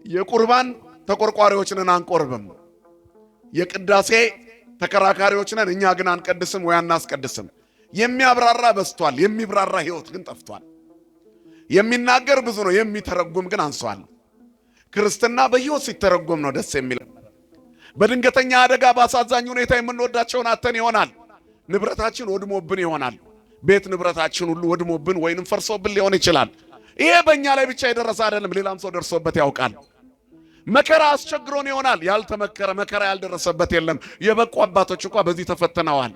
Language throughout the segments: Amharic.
የቁርባን ተቆርቋሪዎችን አንቆርብም፣ የቅዳሴ ተከራካሪዎች ነን እኛ ግን አንቀድስም ወይ አናስቀድስም። የሚያብራራ በስቷል፣ የሚብራራ ህይወት ግን ጠፍቷል። የሚናገር ብዙ ነው፣ የሚተረጉም ግን አንሷል። ክርስትና በህይወት ሲተረጉም ነው ደስ የሚል። በድንገተኛ አደጋ በአሳዛኝ ሁኔታ የምንወዳቸውን አተን ይሆናል። ንብረታችን ወድሞብን ይሆናል። ቤት ንብረታችን ሁሉ ወድሞብን ወይንም ፈርሶብን ሊሆን ይችላል። ይሄ በእኛ ላይ ብቻ የደረሰ አይደለም፣ ሌላም ሰው ደርሶበት ያውቃል። መከራ አስቸግሮን ይሆናል። ያልተመከረ መከራ ያልደረሰበት የለም። የበቁ አባቶች እንኳን በዚህ ተፈተነዋል።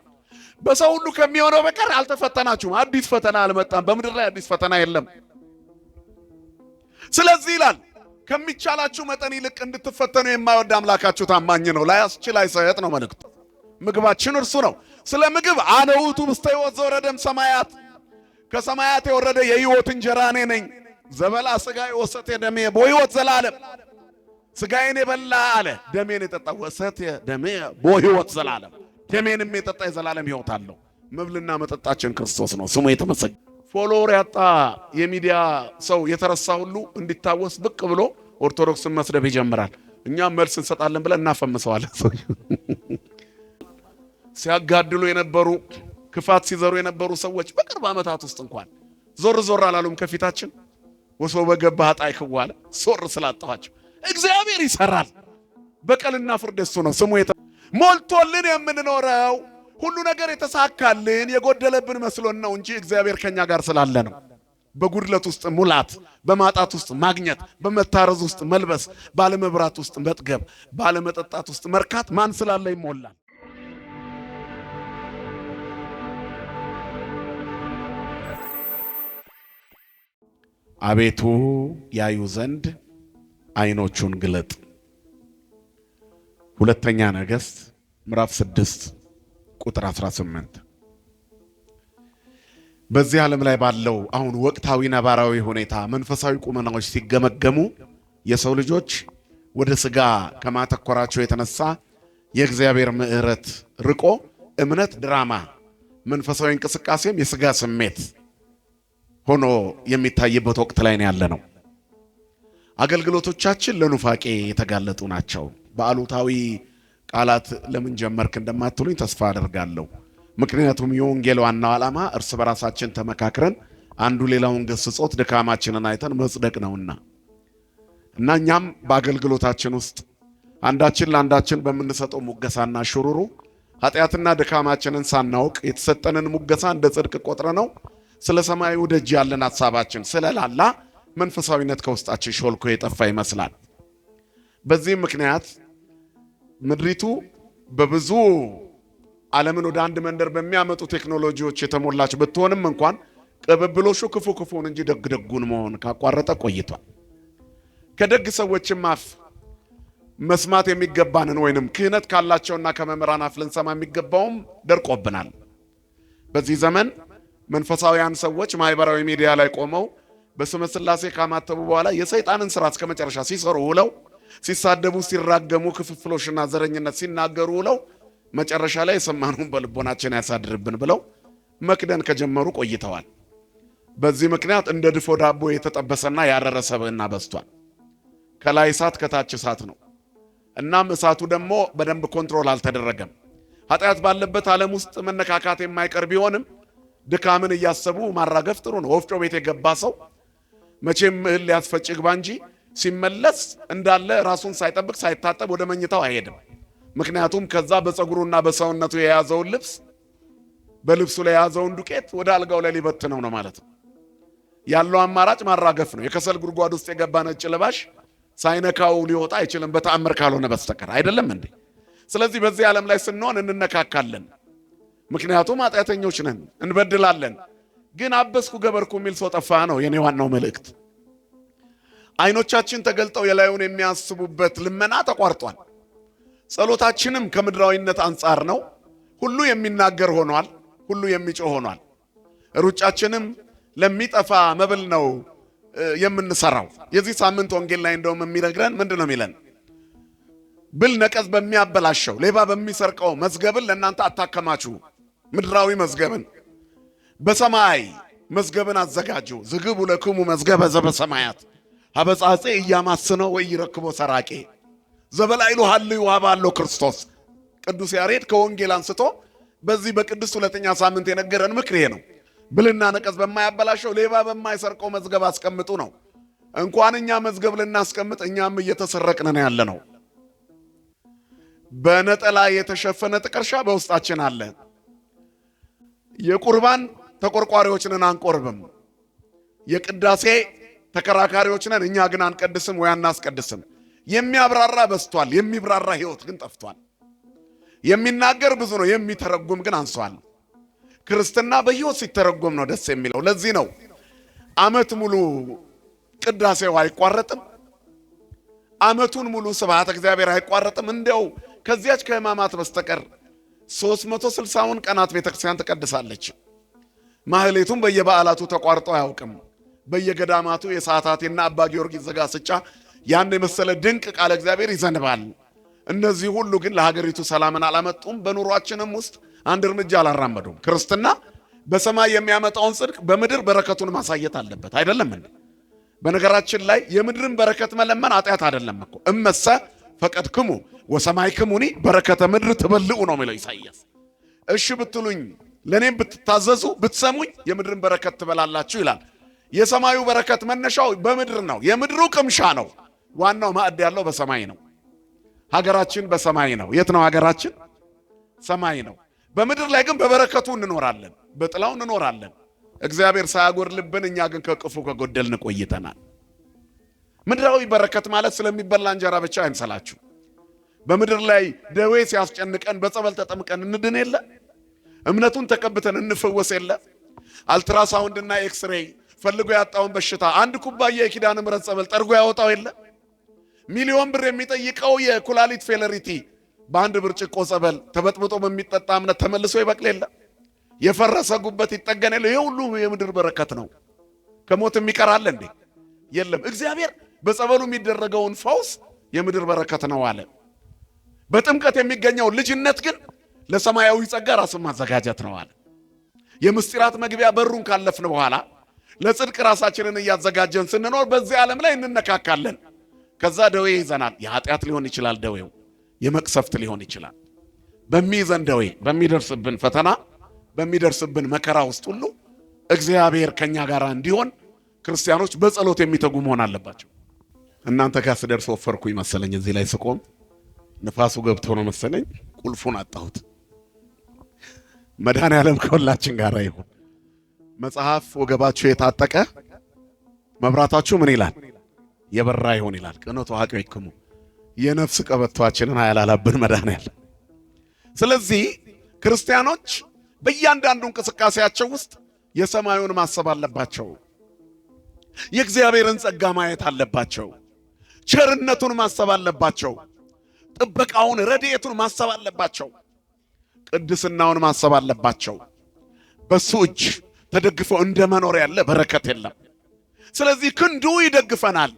በሰው ሁሉ ከሚሆነው በቀር አልተፈተናችሁም። አዲስ ፈተና አልመጣም። በምድር ላይ አዲስ ፈተና የለም። ስለዚህ ይላል ከሚቻላችሁ መጠን ይልቅ እንድትፈተኑ የማይወድ አምላካችሁ ታማኝ ነው፣ ላያስችል አይሰጥ ነው መልእክቱ። ምግባችን እርሱ ነው። ስለ ምግብ አነውቱ ውስተ ሕይወት ዘወረደም ሰማያት፣ ከሰማያት የወረደ የሕይወት እንጀራ እኔ ነኝ። ዘበላ ሥጋዬ ወሰቴ ደሜ በሕይወት ዘላለም። ሥጋዬን የበላ አለ ደሜን የጠጣ ወሰቴ ደሜ በሕይወት ዘላለም፣ ደሜንም የጠጣ የዘላለም ሕይወት አለው። መብልና መጠጣችን ክርስቶስ ነው፣ ስሙ የተመሰገነ። ፎሎወር ያጣ የሚዲያ ሰው የተረሳ ሁሉ እንዲታወስ ብቅ ብሎ ኦርቶዶክስን መስደብ ይጀምራል። እኛም መልስ እንሰጣለን ብለን እናፈምሰዋለን። ሲያጋድሉ የነበሩ ክፋት ሲዘሩ የነበሩ ሰዎች በቅርብ ዓመታት ውስጥ እንኳን ዞር ዞር አላሉም ከፊታችን። ወሶ በገባ ኃጣይ ክዋለ ሶር ስላጣኋቸው እግዚአብሔር ይሰራል። በቀልና ፍርድ እሱ ነው ስሙ ሞልቶልን የምንኖረው ሁሉ ነገር የተሳካልን የጎደለብን መስሎን ነው እንጂ እግዚአብሔር ከኛ ጋር ስላለ ነው። በጉድለት ውስጥ ሙላት፣ በማጣት ውስጥ ማግኘት፣ በመታረዝ ውስጥ መልበስ፣ ባለመብራት ውስጥ መጥገብ፣ ባለመጠጣት ውስጥ መርካት ማን ስላለ ይሞላል። አቤቱ ያዩ ዘንድ አይኖቹን ግለጥ። ሁለተኛ ነገሥት ምዕራፍ 6 ቁጥር 18። በዚህ ዓለም ላይ ባለው አሁን ወቅታዊ ነባራዊ ሁኔታ መንፈሳዊ ቁመናዎች ሲገመገሙ የሰው ልጆች ወደ ሥጋ ከማተኮራቸው የተነሳ የእግዚአብሔር ምሕረት ርቆ እምነት ድራማ፣ መንፈሳዊ እንቅስቃሴም የሥጋ ስሜት ሆኖ የሚታይበት ወቅት ላይ ነው ያለነው። አገልግሎቶቻችን ለኑፋቄ የተጋለጡ ናቸው። በአሉታዊ ቃላት ለምን ጀመርክ እንደማትሉኝ ተስፋ አደርጋለሁ። ምክንያቱም የወንጌል ዋናው ዓላማ እርስ በራሳችን ተመካክረን አንዱ ሌላውን ገስጾት ድካማችንን አይተን መጽደቅ ነውና እና እኛም በአገልግሎታችን ውስጥ አንዳችን ለአንዳችን በምንሰጠው ሙገሳና ሽሩሩ ኃጢአትና ድካማችንን ሳናውቅ የተሰጠንን ሙገሳ እንደ ጽድቅ ቆጥረ ነው ስለ ሰማዩ ደጅ ያለን ሐሳባችን ስለላላ መንፈሳዊነት ከውስጣችን ሾልኮ የጠፋ ይመስላል። በዚህ ምክንያት ምድሪቱ በብዙ ዓለምን ወደ አንድ መንደር በሚያመጡ ቴክኖሎጂዎች የተሞላች ብትሆንም እንኳን ቅብብሎሹ ክፉ ክፉን እንጂ ደግ ደጉን መሆን ካቋረጠ ቆይቷል። ከደግ ሰዎችም አፍ መስማት የሚገባንን ወይንም ክህነት ካላቸውና ከመምህራን አፍ ልንሰማ የሚገባውም ደርቆብናል። በዚህ ዘመን መንፈሳውያን ሰዎች ማህበራዊ ሚዲያ ላይ ቆመው በስመ ሥላሴ ካማተቡ በኋላ የሰይጣንን ሥራ እስከ መጨረሻ ሲሰሩ ውለው ሲሳደቡ፣ ሲራገሙ፣ ክፍፍሎሽና ዘረኝነት ሲናገሩ ውለው መጨረሻ ላይ የሰማነውን በልቦናችን ያሳድርብን ብለው መክደን ከጀመሩ ቆይተዋል። በዚህ ምክንያት እንደ ድፎ ዳቦ የተጠበሰና ያረረ ሰብዕና በዝቷል። ከላይ እሳት ከታች እሳት ነው። እናም እሳቱ ደግሞ በደንብ ኮንትሮል አልተደረገም። ኃጢአት ባለበት ዓለም ውስጥ መነካካት የማይቀር ቢሆንም ድካምን እያሰቡ ማራገፍ ጥሩ ነው። ወፍጮ ቤት የገባ ሰው መቼም እህል ሊያስፈጭ ግባ እንጂ ሲመለስ እንዳለ ራሱን ሳይጠብቅ ሳይታጠብ ወደ መኝታው አይሄድም። ምክንያቱም ከዛ በፀጉሩና በሰውነቱ የያዘውን ልብስ በልብሱ ላይ የያዘውን ዱቄት ወደ አልጋው ላይ ሊበትነው ነው ማለት ነው። ያለው አማራጭ ማራገፍ ነው። የከሰል ጉድጓድ ውስጥ የገባ ነጭ ልባሽ ሳይነካው ሊወጣ አይችልም በተአምር ካልሆነ በስተቀር አይደለም እንዴ? ስለዚህ በዚህ ዓለም ላይ ስንሆን እንነካካለን። ምክንያቱም ኃጢአተኞች ነን፣ እንበድላለን። ግን አበስኩ ገበርኩ የሚል ሰው ጠፋ ነው የኔ ዋናው መልእክት። አይኖቻችን ተገልጠው የላዩን የሚያስቡበት ልመና ተቋርጧል። ጸሎታችንም ከምድራዊነት አንጻር ነው። ሁሉ የሚናገር ሆኗል፣ ሁሉ የሚጮህ ሆኗል። ሩጫችንም ለሚጠፋ መብል ነው የምንሰራው። የዚህ ሳምንት ወንጌል ላይ እንደውም የሚነግረን ምንድነው የሚለን? ብል ነቀዝ በሚያበላሸው ሌባ በሚሰርቀው መዝገብን ለእናንተ አታከማችሁ፣ ምድራዊ መዝገብን በሰማይ መዝገብን አዘጋጁ። ዝግቡ ለክሙ መዝገበ ዘበሰማያት፣ አበጻጼ እያማስነው ወይ ይረክቦ ሰራቄ ዘበላይሉ ሀልዩ ዋባሎ ክርስቶስ። ቅዱስ ያሬድ ከወንጌል አንስቶ በዚህ በቅዱስ ሁለተኛ ሳምንት የነገረን ምክር ይሄ ነው። ብልና ነቀዝ በማያበላሸው ሌባ በማይሰርቀው መዝገብ አስቀምጡ ነው። እንኳን እኛ መዝገብ ልናስቀምጥ እኛም እየተሰረቅን ነው ያለ ነው። በነጠላ የተሸፈነ ጥቀርሻ በውስጣችን አለ። የቁርባን ተቆርቋሪዎች ነን አንቆርብም። የቅዳሴ ተከራካሪዎች ነን እኛ ግን አንቀድስም ወይ አናስቀድስም። የሚያብራራ በስቷል፣ የሚብራራ ሕይወት ግን ጠፍቷል። የሚናገር ብዙ ነው፣ የሚተረጉም ግን አንሷል። ክርስትና በሕይወት ሲተረጎም ነው ደስ የሚለው። ለዚህ ነው ዓመት ሙሉ ቅዳሴው አይቋረጥም፣ ዓመቱን ሙሉ ስብሐተ እግዚአብሔር አይቋረጥም። እንዲያው ከዚያች ከሕማማት በስተቀር 360ውን ቀናት ቤተክርስቲያን ትቀድሳለች። ማህሌቱም በየበዓላቱ ተቋርጦ አያውቅም። በየገዳማቱ የሰዓታትና አባ ጊዮርጊስ ዘጋስጫ ያን የመሰለ ድንቅ ቃለ እግዚአብሔር ይዘንባል። እነዚህ ሁሉ ግን ለሀገሪቱ ሰላምን አላመጡም። በኑሯችንም ውስጥ አንድ እርምጃ አላራመዱም። ክርስትና በሰማይ የሚያመጣውን ጽድቅ በምድር በረከቱን ማሳየት አለበት። አይደለም እንዴ? በነገራችን ላይ የምድርን በረከት መለመን ኃጢአት አይደለም እኮ። እመሰ ፈቀድክሙ ወሰማይክሙኒ በረከተ ምድር ትበልዑ ነው የሚለው ኢሳይያስ። እሺ ብትሉኝ ለኔም ብትታዘዙ ብትሰሙኝ የምድርን በረከት ትበላላችሁ ይላል። የሰማዩ በረከት መነሻው በምድር ነው። የምድሩ ቅምሻ ነው። ዋናው ማዕድ ያለው በሰማይ ነው። ሀገራችን በሰማይ ነው። የት ነው ሀገራችን? ሰማይ ነው። በምድር ላይ ግን በበረከቱ እንኖራለን፣ በጥላው እንኖራለን። እግዚአብሔር ሳያጎድልብን እኛ ግን ከቅፉ ከጎደልን ቆይተናል። ምድራዊ በረከት ማለት ስለሚበላ እንጀራ ብቻ አይምሰላችሁ። በምድር ላይ ደዌ ሲያስጨንቀን በጸበል ተጠምቀን እንድን የለ? እምነቱን ተቀብተን እንፈወስ የለ? አልትራሳውንድና ኤክስሬይ ፈልጎ ያጣውን በሽታ አንድ ኩባያ የኪዳነ ምሕረት ጸበል ጠርጎ ያወጣው የለ? ሚሊዮን ብር የሚጠይቀው የኩላሊት ፌለሪቲ በአንድ ብርጭቆ ጸበል ተበጥብጦ በሚጠጣ እምነት ተመልሶ ይበቅል የለ? የፈረሰ ጉበት ይጠገን የለ? ይሄ ሁሉ የምድር በረከት ነው። ከሞት የሚቀራል እንዴ? የለም። እግዚአብሔር በጸበሉ የሚደረገውን ፈውስ የምድር በረከት ነው አለ። በጥምቀት የሚገኘው ልጅነት ግን ለሰማያዊ ጸጋ ራስን ማዘጋጀት ነው አለ። የምስጢራት መግቢያ በሩን ካለፍን በኋላ ለጽድቅ ራሳችንን እያዘጋጀን ስንኖር በዚህ ዓለም ላይ እንነካካለን። ከዛ ደዌ ይዘናል። የኃጢአት ሊሆን ይችላል ደዌው፣ የመቅሰፍት ሊሆን ይችላል። በሚይዘን ደዌ፣ በሚደርስብን ፈተና፣ በሚደርስብን መከራ ውስጥ ሁሉ እግዚአብሔር ከኛ ጋር እንዲሆን ክርስቲያኖች በጸሎት የሚተጉ መሆን አለባቸው። እናንተ ጋር ስደርስ ወፈርኩኝ መሰለኝ። እዚህ ላይ ስቆም ንፋሱ ገብቶ ነው መሰለኝ ቁልፉን አጣሁት። መድኃኔዓለም ከሁላችን ጋር ይሁን። መጽሐፍ ወገባችሁ የታጠቀ መብራታችሁ ምን ይላል? የበራ ይሁን ይላል። ቅኖቱ ሀቂክሙ የነፍስ ቀበቷችንን አያላላብን መድኃኔዓለም። ስለዚህ ክርስቲያኖች በእያንዳንዱ እንቅስቃሴያቸው ውስጥ የሰማዩን ማሰብ አለባቸው። የእግዚአብሔርን ጸጋ ማየት አለባቸው። ቸርነቱን ማሰብ አለባቸው። ጥበቃውን፣ ረድኤቱን ማሰብ አለባቸው። ቅድስናውን ማሰብ አለባቸው። በሱ እጅ ተደግፈው እንደ መኖር ያለ በረከት የለም። ስለዚህ ክንዱ ይደግፈናል።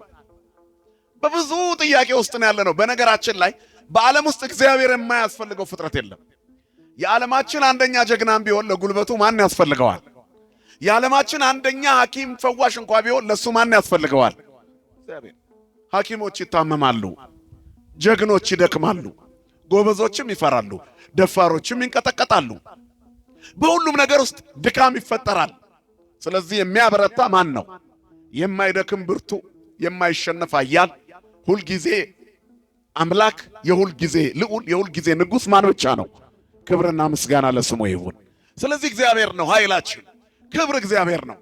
በብዙ ጥያቄ ውስጥ ነው ያለ ነው። በነገራችን ላይ በዓለም ውስጥ እግዚአብሔር የማያስፈልገው ፍጥረት የለም። የዓለማችን አንደኛ ጀግናም ቢሆን ለጉልበቱ ማን ያስፈልገዋል? የዓለማችን አንደኛ ሐኪም ፈዋሽ እንኳ ቢሆን ለሱ ማን ያስፈልገዋል? እግዚአብሔር። ሐኪሞች ይታመማሉ፣ ጀግኖች ይደክማሉ፣ ጎበዞችም ይፈራሉ፣ ደፋሮችም ይንቀጠቀጣሉ። በሁሉም ነገር ውስጥ ድካም ይፈጠራል። ስለዚህ የሚያበረታ ማን ነው? የማይደክም ብርቱ፣ የማይሸነፍ ኃያል፣ ሁልጊዜ አምላክ፣ የሁልጊዜ ልዑል፣ የሁልጊዜ ንጉሥ ማን ብቻ ነው? ክብርና ምስጋና ለስሙ ይሁን። ስለዚህ እግዚአብሔር ነው ኃይላችን፣ ክብር እግዚአብሔር ነው።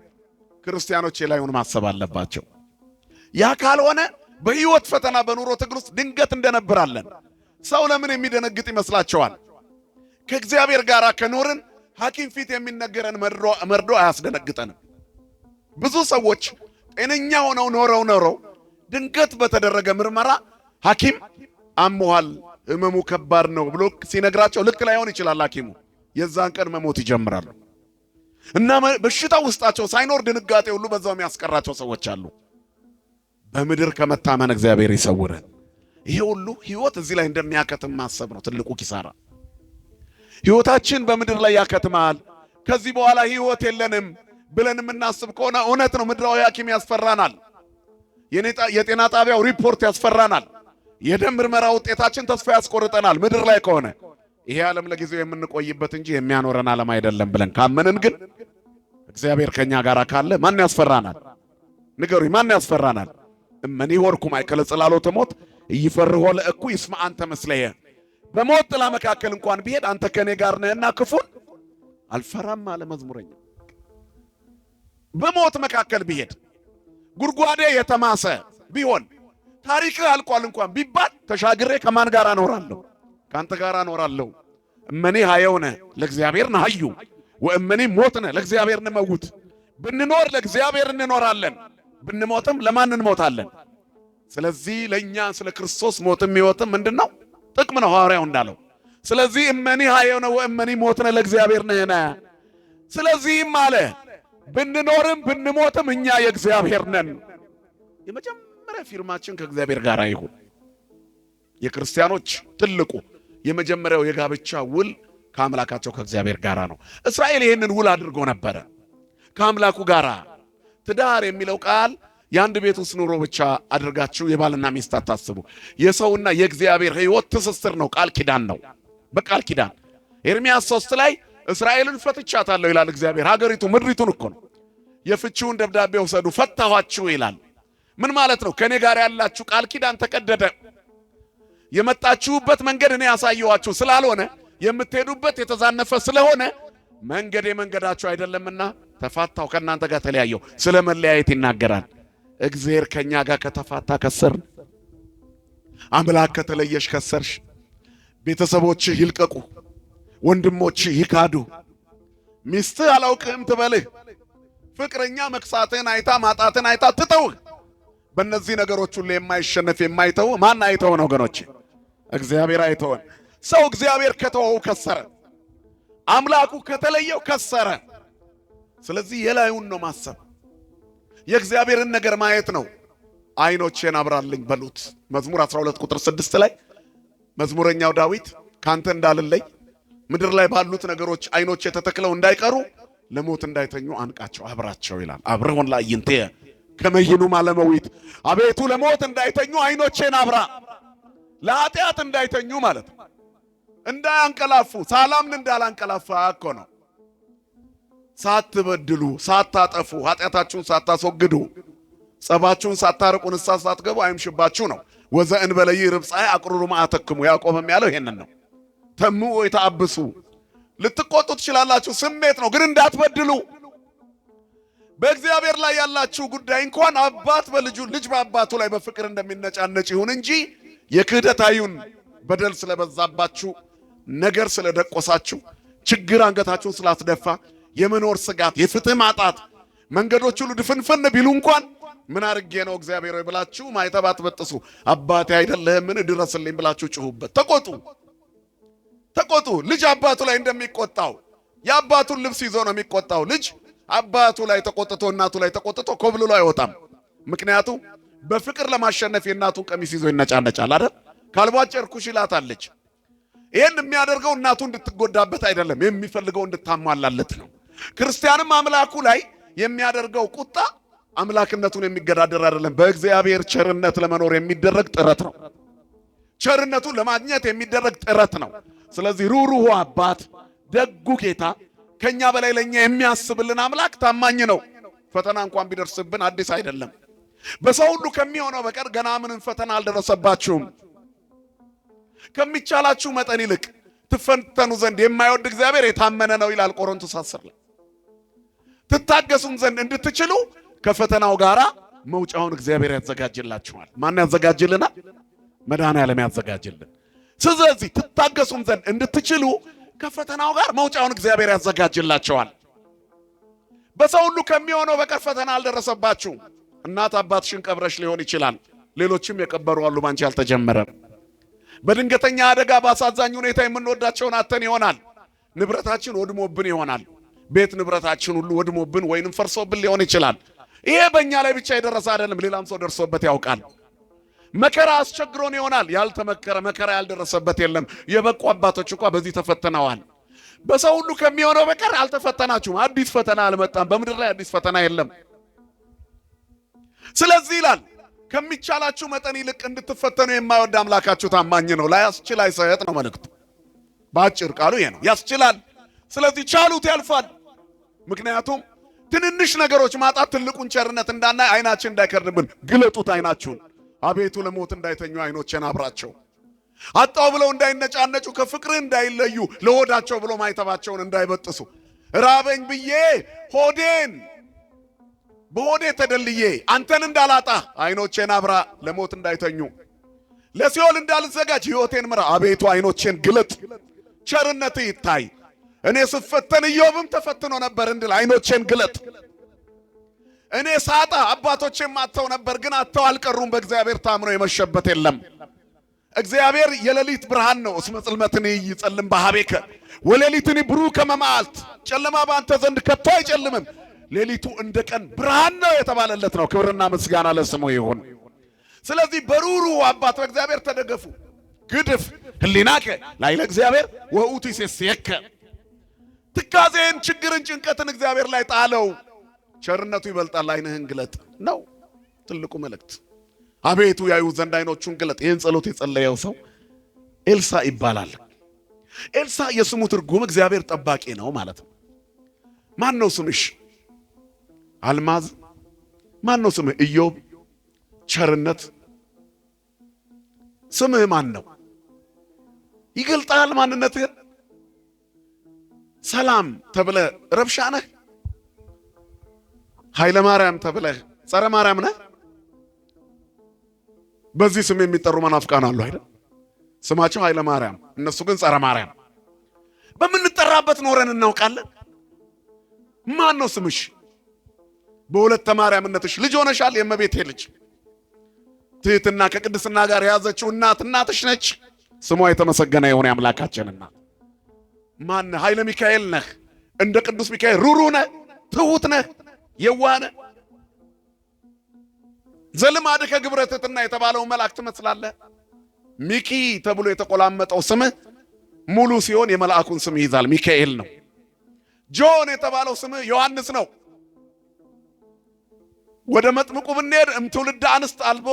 ክርስቲያኖች የላዩን ማሰብ አለባቸው። ያ ካልሆነ በሕይወት ፈተና፣ በኑሮ ትግል ውስጥ ድንገት እንደነብራለን። ሰው ለምን የሚደነግጥ ይመስላቸዋል? ከእግዚአብሔር ጋር ከኖርን ሐኪም ፊት የሚነገረን መርዶ አያስደነግጠንም። ብዙ ሰዎች ጤነኛ ሆነው ኖረው ድንገት በተደረገ ምርመራ ሐኪም አሞሃል፣ ህመሙ ከባድ ነው ብሎ ሲነግራቸው ልክ ላይሆን ይችላል ሐኪሙ። የዛን ቀን መሞት ይጀምራሉ እና በሽታ ውስጣቸው ሳይኖር ድንጋጤ ሁሉ በዛው የሚያስቀራቸው ሰዎች አሉ። በምድር ከመታመን እግዚአብሔር ይሰውረን። ይሄ ሁሉ ህይወት እዚህ ላይ እንደሚያከትም ማሰብ ነው ትልቁ ኪሳራ። ህይወታችን በምድር ላይ ያከትማል፣ ከዚህ በኋላ ህይወት የለንም ብለን የምናስብ ከሆነ እውነት ነው፣ ምድራዊ ሐኪም ያስፈራናል። የጤና ጣቢያው ሪፖርት ያስፈራናል። የደም ምርመራ ውጤታችን ተስፋ ያስቆርጠናል። ምድር ላይ ከሆነ ይሄ ዓለም ለጊዜው የምንቆይበት እንጂ የሚያኖረን ዓለም አይደለም ብለን ካመንን ግን እግዚአብሔር ከኛ ጋር ካለ ማን ያስፈራናል? ንገሩኝ፣ ማን ያስፈራናል? እመኒ ሆርኩም አይከለ ጽላሎተ ሞት ይፈርሆ ለእኩ ይስማ አንተ መስለየ። በሞት ጥላ መካከል እንኳን ቢሄድ አንተ ከኔ ጋር ነህና ክፉን አልፈራም አለ መዝሙረኛ። በሞት መካከል ቢሄድ ጉድጓዴ የተማሰ ቢሆን ታሪክህ አልቋል እንኳን ቢባል ተሻግሬ ከማን ጋር እኖራለሁ? ካንተ ጋር እኖራለሁ። እመኒ ሀየውነ ለእግዚአብሔር ነሐዩ ወእመኒ ሞትነ ለእግዚአብሔር እንመውት። ብንኖር ለእግዚአብሔር እንኖራለን፣ ብንሞትም ለማን እንሞታለን? ስለዚህ ለኛ ስለ ክርስቶስ ሞትም ሕይወትም ምንድነው? ጥቅም ነው ሐዋርያው እንዳለው። ስለዚህ እመኒ ሀየውነ ወእመኒ ሞትነ ለእግዚአብሔር ነህና። ስለዚህም አለ ብንኖርም ብንሞትም እኛ የእግዚአብሔር ነን። የመጀመሪያ ፊርማችን ከእግዚአብሔር ጋር ይሁን። የክርስቲያኖች ትልቁ የመጀመሪያው የጋብቻ ውል ከአምላካቸው ከእግዚአብሔር ጋር ነው። እስራኤል ይህንን ውል አድርጎ ነበረ ከአምላኩ ጋር። ትዳር የሚለው ቃል የአንድ ቤት ውስጥ ኑሮ ብቻ አድርጋችሁ የባልና ሚስት አታስቡ። የሰውና የእግዚአብሔር ሕይወት ትስስር ነው። ቃል ኪዳን ነው። በቃል ኪዳን ኤርምያስ 3 ላይ እስራኤልን ፈትቻታለሁ ይላል እግዚአብሔር። ሀገሪቱ ምድሪቱን እኮ ነው። የፍቺውን ደብዳቤ ወሰዱ ፈታኋችሁ ይላል። ምን ማለት ነው? ከኔ ጋር ያላችሁ ቃል ኪዳን ተቀደደ። የመጣችሁበት መንገድ እኔ ያሳየኋችሁ ስላልሆነ የምትሄዱበት የተዛነፈ ስለሆነ መንገዳችሁ አይደለምና ተፋታው፣ ከእናንተ ጋር ተለያየው። ስለ መለያየት ይናገራል። እግዚአብሔር ከኛ ጋር ከተፋታ ከሰር፣ አምላክ ከተለየሽ ከሰርሽ። ቤተሰቦችህ ይልቀቁ፣ ወንድሞችህ ይካዱ፣ ሚስትህ አላውቅህም ትበልህ፣ ፍቅረኛ መክሳትህን አይታ ማጣትን አይታ ትተውህ። በእነዚህ ነገሮች ሁሉ የማይሸነፍ የማይተው ማን አይተው ነው ወገኖቼ? እግዚአብሔር አይተውን። ሰው እግዚአብሔር ከተወው ከሰረ፣ አምላኩ ከተለየው ከሰረ። ስለዚህ የላዩን ነው ማሰብ፣ የእግዚአብሔርን ነገር ማየት ነው። አይኖቼን አብራልኝ በሉት። መዝሙር 12 ቁጥር 6 ላይ መዝሙረኛው ዳዊት ካንተ እንዳልለይ ምድር ላይ ባሉት ነገሮች አይኖቼ ተተክለው እንዳይቀሩ ለሞት እንዳይተኙ አንቃቸው አብራቸው ይላል። አብረውን ላይ ይንቴ ከመይኑ ማለመዊት። አቤቱ ለሞት እንዳይተኙ አይኖቼን አብራ፣ ለኃጢአት እንዳይተኙ ማለት ነው። እንዳያንቀላፉ ሳላምን እንዳላንቀላፋ እኮ ነው። ሳትበድሉ ሳታጠፉ ኃጢአታችሁን ሳታስወግዱ ጸባችሁን ሳታርቁ ንስሐ ሳትገቡ አይምሽባችሁ ነው። ወዘእንበለ ይርብ ፀሐይ አቅሩሩ መዓተክሙ። ያዕቆብም ያለው ይሄንን ነው። ተምኡ ወይተአብሱ። ልትቆጡ ትችላላችሁ፣ ስሜት ነው፣ ግን እንዳትበድሉ። በእግዚአብሔር ላይ ያላችሁ ጉዳይ እንኳን አባት በልጁ ልጅ በአባቱ ላይ በፍቅር እንደሚነጫነጭ ይሁን እንጂ የክህደት አይሁን። በደል ስለበዛባችሁ፣ ነገር ስለደቆሳችሁ፣ ችግር አንገታችሁን ስላስደፋ፣ የመኖር ስጋት፣ የፍትህ ማጣት፣ መንገዶች ሁሉ ድፍንፍን ቢሉ እንኳን ምን አርጌ ነው እግዚአብሔር ሆይ ብላችሁ ማይተባት በጥሱ አባቴ አይደለህምን ድረስልኝ ብላችሁ ጭሁበት። ተቆጡ። ልጅ አባቱ ላይ እንደሚቆጣው የአባቱን ልብስ ይዞ ነው የሚቆጣው። ልጅ አባቱ ላይ ተቆጥቶ እናቱ ላይ ተቆጥቶ ኮብልሎ አይወጣም። ምክንያቱም በፍቅር ለማሸነፍ የእናቱን ቀሚስ ይዞ ይነጫነጫል አይደል? ካልቧጨርኩሽ ይላታለች። ይህን የሚያደርገው እናቱ እንድትጎዳበት አይደለም፣ የሚፈልገው እንድታሟላለት ነው። ክርስቲያንም አምላኩ ላይ የሚያደርገው ቁጣ አምላክነቱን የሚገዳደር አይደለም። በእግዚአብሔር ቸርነት ለመኖር የሚደረግ ጥረት ነው። ቸርነቱን ለማግኘት የሚደረግ ጥረት ነው። ስለዚህ ሩሩሁ አባት ደጉ ጌታ ከኛ በላይ ለኛ የሚያስብልን አምላክ ታማኝ ነው። ፈተና እንኳን ቢደርስብን አዲስ አይደለም። በሰው ሁሉ ከሚሆነው በቀር ገና ምንም ፈተና አልደረሰባችሁም። ከሚቻላችሁ መጠን ይልቅ ትፈተኑ ዘንድ የማይወድ እግዚአብሔር የታመነ ነው ይላል ቆሮንቶስ 10 ላይ። ትታገሱም ዘንድ እንድትችሉ ከፈተናው ጋራ መውጫውን እግዚአብሔር ያዘጋጅላችኋል። ማን ያዘጋጅልናል? መድኃኔዓለም ያዘጋጅልን። ስለዚህ ትታገሱም ዘንድ እንድትችሉ ከፈተናው ጋር መውጫውን እግዚአብሔር ያዘጋጅላችኋል። በሰው ሁሉ ከሚሆነው በቀር ፈተና አልደረሰባችሁም። እናት አባትሽን ቀብረሽ ሊሆን ይችላል። ሌሎችም የቀበሩ አሉ፣ ባንቺ አልተጀመረም። በድንገተኛ አደጋ በአሳዛኝ ሁኔታ የምንወዳቸውን አተን ይሆናል። ንብረታችን ወድሞብን ይሆናል። ቤት ንብረታችን ሁሉ ወድሞብን ወይንም ፈርሶብን ሊሆን ይችላል። ይሄ በእኛ ላይ ብቻ የደረሰ አይደለም፣ ሌላም ሰው ደርሶበት ያውቃል። መከራ አስቸግሮን ይሆናል። ያልተመከረ መከራ ያልደረሰበት የለም። የበቁ አባቶች እንኳን በዚህ ተፈተነዋል። በሰው ሁሉ ከሚሆነው በቀር አልተፈተናችሁም። አዲስ ፈተና አልመጣም። በምድር ላይ አዲስ ፈተና የለም። ስለዚህ ይላል ከሚቻላችሁ መጠን ይልቅ እንድትፈተኑ የማይወድ አምላካችሁ ታማኝ ነው፣ ላያስችል አይሰጥ ነው መልእክቱ። በአጭር ቃሉ ይሄ ነው። ያስችላል። ስለዚህ ቻሉት፣ ያልፋል። ምክንያቱም ትንንሽ ነገሮች ማጣት ትልቁን ቸርነት እንዳናይ አይናችን እንዳይከርንብን ግለጡት አይናችሁን። አቤቱ ለሞት እንዳይተኙ አይኖችን አብራቸው። አጣው ብለው እንዳይነጫነጩ ከፍቅርህ እንዳይለዩ ለሆዳቸው ብሎ ማይተባቸውን እንዳይበጥሱ። ራበኝ ብዬ በሆዴ ተደልዬ አንተን እንዳላጣ አይኖቼን አብራ ለሞት እንዳይተኙ። ለሲኦል እንዳልዘጋጅ ሕይወቴን ምራ። አቤቱ አይኖቼን ግለጥ፣ ቸርነትህ ይታይ። እኔ ስፈተን ኢዮብም ተፈትኖ ነበር እንድል አይኖቼን ግለጥ። እኔ ሳጣ አባቶቼም አጥተው ነበር፣ ግን አጥተው አልቀሩም። በእግዚአብሔር ታምኖ የመሸበት የለም። እግዚአብሔር የሌሊት ብርሃን ነው። እስመ ጽልመትኒ ይጸልም በኀቤከ ወሌሊትኒ ብሩህ ከመ መዓልት። ጨለማ በአንተ ዘንድ ከቶ አይጨልምም፣ ሌሊቱ እንደ ቀን ብርሃን ነው የተባለለት ነው። ክብርና ምስጋና ለስሙ ይሁን። ስለዚህ በሩሩ አባት በእግዚአብሔር ተደገፉ። ግድፍ ህሊናከ ላዕለ እግዚአብሔር ወውእቱ ይሴስየከ። ትካዜን፣ ችግርን፣ ጭንቀትን እግዚአብሔር ላይ ጣለው። ቸርነቱ ይበልጣል። ዓይንህን ግለጥ ነው ትልቁ መልእክት። አቤቱ ያዩ ዘንድ ዓይኖቹን ግለጥ። ይህን ጸሎት የጸለየው ሰው ኤልሳ ይባላል። ኤልሳ የስሙ ትርጉም እግዚአብሔር ጠባቂ ነው ማለት ነው። ማን ነው ስምሽ? አልማዝ። ማን ነው ስምህ? ኢዮብ። ቸርነት። ስምህ ማን ነው? ይገልጣል ማንነትህን። ሰላም ተብለህ ረብሻ ነህ? ኃይለ ማርያም ተብለህ ጸረ ማርያም ነህ? በዚህ ስም የሚጠሩ መናፍቃን አሉ አይደል? ስማቸው ኃይለ ማርያም፣ እነሱ ግን ጸረ ማርያም። በምንጠራበት ኖረን እናውቃለን። ማን ነው ስምሽ? በሁለተ ማርያምነትሽ ልጅ ሆነሻል። የእመቤቴ ልጅ ትህትና ከቅድስና ጋር የያዘችው እናትሽ ነች። ስሟ የተመሰገነ የሆነ አምላካችን እናት። ማን? ኃይለ ሚካኤል ነህ። እንደ ቅዱስ ሚካኤል ሩሩ ነህ፣ ትሁት ነህ፣ የዋህ ነህ። ዘልማድከ ግብረ ትሕትና የተባለው መልአክ ትመስላለህ። ሚኪ ተብሎ የተቆላመጠው ስምህ ሙሉ ሲሆን የመልአኩን ስም ይይዛል፣ ሚካኤል ነው። ጆን የተባለው ስምህ ዮሐንስ ነው። ወደ መጥምቁ ብንሄድ እምትውልደ አንስት አልቦ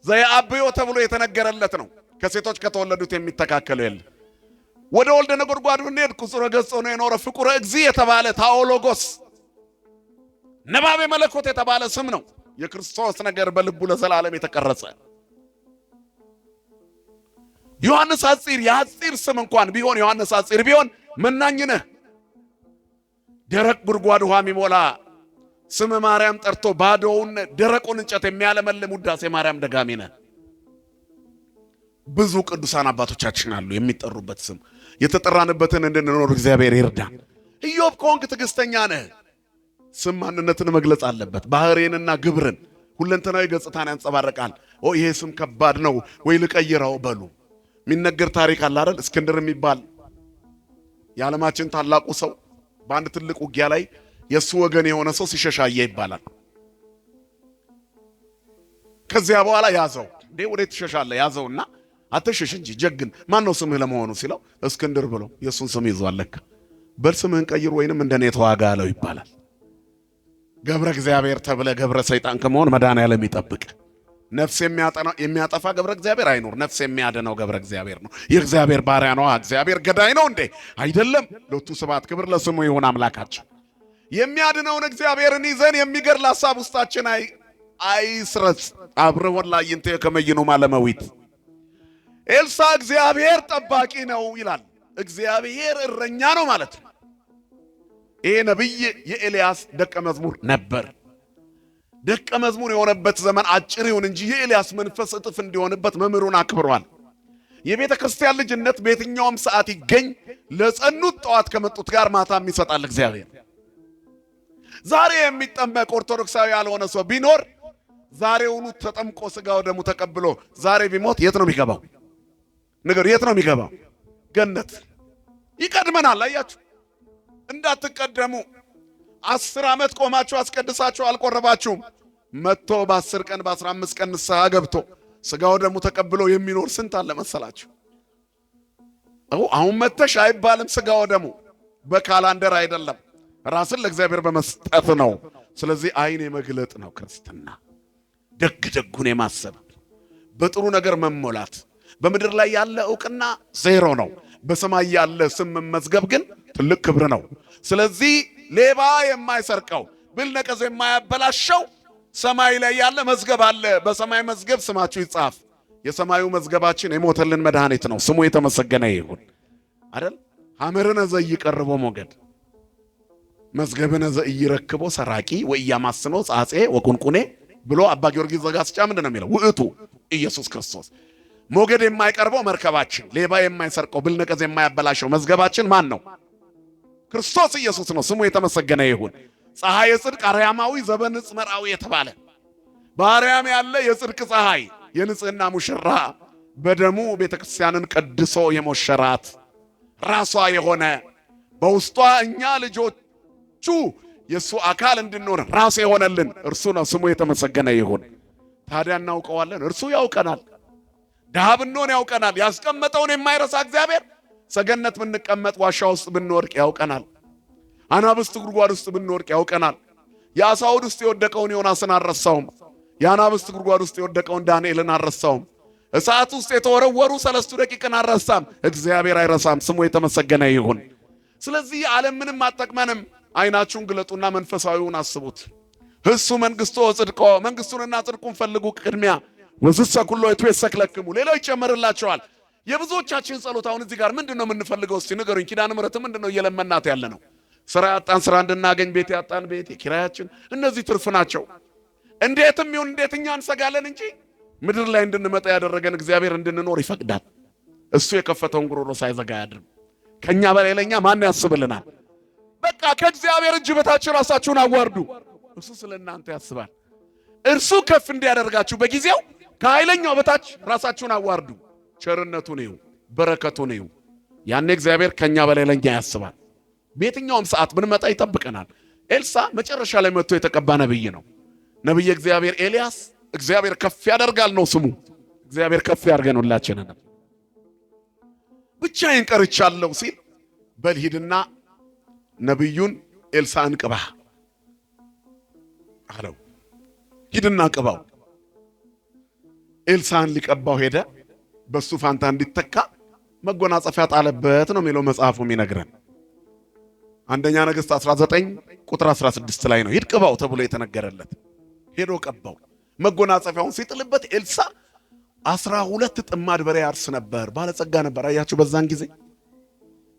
ዘየአብዮ ተብሎ የተነገረለት ነው። ከሴቶች ከተወለዱት የሚተካከለው የለም። ወደ ወልደ ነጎድጓድ ብንሄድ ቁጽረ ገጽ ሆኖ የኖረ ፍቁረ እግዚእ የተባለ ታኦሎጎስ ነባቤ መለኮት የተባለ ስም ነው። የክርስቶስ ነገር በልቡ ለዘላለም የተቀረጸ ዮሐንስ ሐጺር፣ የሐጺር ስም እንኳን ቢሆን ዮሐንስ ሐጺር ቢሆን መናኝ ነህ። ደረቅ ጉድጓድ ውሃ የሚሞላ ስም ማርያም ጠርቶ ባዶውን ደረቁን እንጨት የሚያለመልም ውዳሴ ማርያም ደጋሚ ነህ። ብዙ ቅዱሳን አባቶቻችን አሉ የሚጠሩበት ስም። የተጠራንበትን እንድንኖር እግዚአብሔር ይርዳን። ኢዮብ ከሆንክ ትዕግስተኛ ነህ። ስም ማንነትን መግለጽ አለበት። ባህሪንና ግብርን፣ ሁለንተናዊ ገጽታን ያንጸባርቃል። ይሄ ስም ከባድ ነው ወይ ልቀይረው በሉ። የሚነገር ታሪክ አለ አይደል? እስክንድር የሚባል የዓለማችን ታላቁ ሰው በአንድ ትልቅ ውጊያ ላይ የሱ ወገን የሆነ ሰው ሲሸሻየ ይባላል። ከዚያ በኋላ ያዘው። ወዴት ትሸሻለህ? ያዘውና አትሸሽ እንጂ ጀግን፣ ማን ነው ስምህ ለመሆኑ ሲለው እስክንድር ብሎ የሱን ስም ይዟል። ለካ በል ስምህን ቀይር ወይንም እንደኔ ተዋጋ አለው ይባላል። ገብረ እግዚአብሔር ተብለ ገብረ ሰይጣን ከመሆን መድኃኔዓለም ይጠብቅ። ነፍስ የሚያጠፋ ገብረ እግዚአብሔር አይኖር። ነፍስ የሚያድነው ገብረ እግዚአብሔር ነው። የእግዚአብሔር ባሪያ ነው። እግዚአብሔር ገዳይ ነው እንዴ? አይደለም። ሎቱ ስብሐት ክብር ለስሙ ይሁን አምላካችን። የሚያድነውን እግዚአብሔርን ይዘን የሚገድል ሐሳብ ውስጣችን አይስረጽ። አብረወን ላይንተ ከመይኑ ማለመዊት ኤልሳ እግዚአብሔር ጠባቂ ነው ይላል። እግዚአብሔር እረኛ ነው ማለት ነው። ይሄ ነብይ የኤልያስ ደቀ መዝሙር ነበር። ደቀ መዝሙር የሆነበት ዘመን አጭር ይሁን እንጂ የኤልያስ መንፈስ እጥፍ እንዲሆንበት መምህሩን አክብሯል። የቤተ ክርስቲያን ልጅነት በየትኛውም ሰዓት ይገኝ። ለጸኑት ጠዋት ከመጡት ጋር ማታም ይሰጣል እግዚአብሔር። ዛሬ የሚጠመቅ ኦርቶዶክሳዊ ያልሆነ ሰው ቢኖር ዛሬውኑ ተጠምቆ ሥጋው ደሙ ተቀብሎ ዛሬ ቢሞት የት ነው የሚገባው? ነገር የት ነው የሚገባው? ገነት። ይቀድመናል። አያችሁ፣ እንዳትቀደሙ። 10 ዓመት ቆማችሁ አስቀድሳችሁ አልቆረባችሁም። መጥቶ በ10 ቀን በ15 ቀን ንስሐ ገብቶ ሥጋው ደሙ ተቀብሎ የሚኖር ስንት አለ መሰላችሁ? አሁን መተሽ አይባልም። ሥጋው ደሙ በካላንደር አይደለም፣ ራስን ለእግዚአብሔር በመስጠት ነው። ስለዚህ ዓይን የመግለጥ ነው ክርስትና። ደግ ደጉን የማሰብ በጥሩ ነገር መሞላት። በምድር ላይ ያለ ዕውቅና ዜሮ ነው። በሰማይ ያለ ስም መዝገብ ግን ትልቅ ክብር ነው። ስለዚህ ሌባ የማይሰርቀው ብል ነቀዝ የማያበላሸው ሰማይ ላይ ያለ መዝገብ አለ። በሰማይ መዝገብ ስማችሁ ይጻፍ። የሰማዩ መዝገባችን የሞተልን መድኃኒት ነው። ስሙ የተመሰገነ ይሁን አይደል? ሐመርነ ዘኢይቀርቦ ሞገድ መዝገብነ ዘኢይረክቦ ሰራቂ ወኢያማስኖ ጻጼ ወቁንቁኔ ብሎ አባ ጊዮርጊስ ዘጋስጫ ምንድን ነው የሚለው? ውእቱ ኢየሱስ ክርስቶስ። ሞገድ የማይቀርበው መርከባችን፣ ሌባ የማይሰርቀው ብል ነቀዝ የማያበላሸው መዝገባችን ማን ነው? ክርስቶስ ኢየሱስ ነው። ስሙ የተመሰገነ ይሁን። ፀሐይ ጽድቅ አርያማዊ ዘበንጽ መርአዊ የተባለ በአርያም ያለ የጽድቅ ፀሐይ የንጽህና ሙሽራ በደሙ ቤተክርስቲያንን ቀድሶ የሞሸራት ራሷ የሆነ በውስጧ እኛ ልጆቹ የሱ አካል እንድንሆን ራስ የሆነልን እርሱ ነው። ስሙ የተመሰገነ ይሁን። ታዲያ እናውቀዋለን፣ እርሱ ያውቀናል። ድሃ ብንሆን ያውቀናል። ያስቀመጠውን የማይረሳ እግዚአብሔር ሰገነት ብንቀመጥ ዋሻ ውስጥ ብንወድቅ ያውቀናል። አናብስት ጉድጓድ ውስጥ ብንወድቅ ያውቀናል። የዓሣ ሆድ ውስጥ የወደቀውን ዮናስን አልረሳውም። የአናብስት ጉድጓድ ውስጥ የወደቀውን ዳንኤልን አልረሳውም። እሳት ውስጥ የተወረወሩ 3 ደቂቅን አልረሳም። እግዚአብሔር አይረሳም። ስሙ የተመሰገነ ይሁን። ስለዚህ ዓለም ምንም አጠቅመንም። አይናችሁን ግለጡና መንፈሳዊውን አስቡት። እሱ መንግስቱ ጽድቆ መንግስቱንና ጽድቁን ፈልጉ ቅድሚያ ወዝሰ ኩሎ ይትወሰክለክሙ ሌላው ይጨመርላቸዋል። የብዙዎቻችን ጸሎት አሁን እዚህ ጋር ምንድነው የምንፈልገው? እስቲ ንገሩኝ። ኪዳነ ምሕረት ምንድነው እየለመናት ያለ ነው? ስራ ያጣን ስራ እንድናገኝ፣ ቤት ያጣን ቤት፣ ኪራያችን፣ እነዚህ ትርፍ ናቸው። እንዴትም ይሁን እንዴት እኛ እንሰጋለን እንጂ ምድር ላይ እንድንመጣ ያደረገን እግዚአብሔር እንድንኖር ይፈቅዳል። እሱ የከፈተውን ጉሮሮ ሳይዘጋ ያድርም። ከኛ በላይ ለኛ ማን ያስብልናል? በቃ ከእግዚአብሔር እጅ በታች ራሳችሁን አዋርዱ። እርሱ ስለእናንተ ያስባል። እርሱ ከፍ እንዲያደርጋችሁ በጊዜው ከኃይለኛው በታች ራሳችሁን አዋርዱ። ቸርነቱን እዩ፣ በረከቱን እዩ። ያኔ እግዚአብሔር ከኛ በላይ ለኛ ያስባል። በየትኛውም ሰዓት ብንመጣ ይጠብቀናል። ኤልሳ መጨረሻ ላይ መጥቶ የተቀባ ነብይ ነው። ነብይ እግዚአብሔር ኤልያስ እግዚአብሔር ከፍ ያደርጋል ነው ስሙ። እግዚአብሔር ከፍ ያድርገን ሁላችንን። ብቻዬን ቀርቻለሁ ሲል በል ሂድና ነብዩን ኤልሳዕን ቅባ አለው። ሂድና ቅባው። ኤልሳዕን ሊቀባው ሄደ። በሱ ፋንታ እንዲተካ መጎናጸፊያ ጣለበት ነው የሚለው መጽሐፉ የሚነግረን። አንደኛ ነገሥት 19 ቁጥር 16 ላይ ነው ሂድ ቅባው ተብሎ የተነገረለት። ሄዶ ቀባው። መጎናጸፊያውን ሲጥልበት ኤልሳዕ 12 ጥማድ በሬ ያርስ ነበር። ባለጸጋ ነበር። አያችሁ፣ በዛን ጊዜ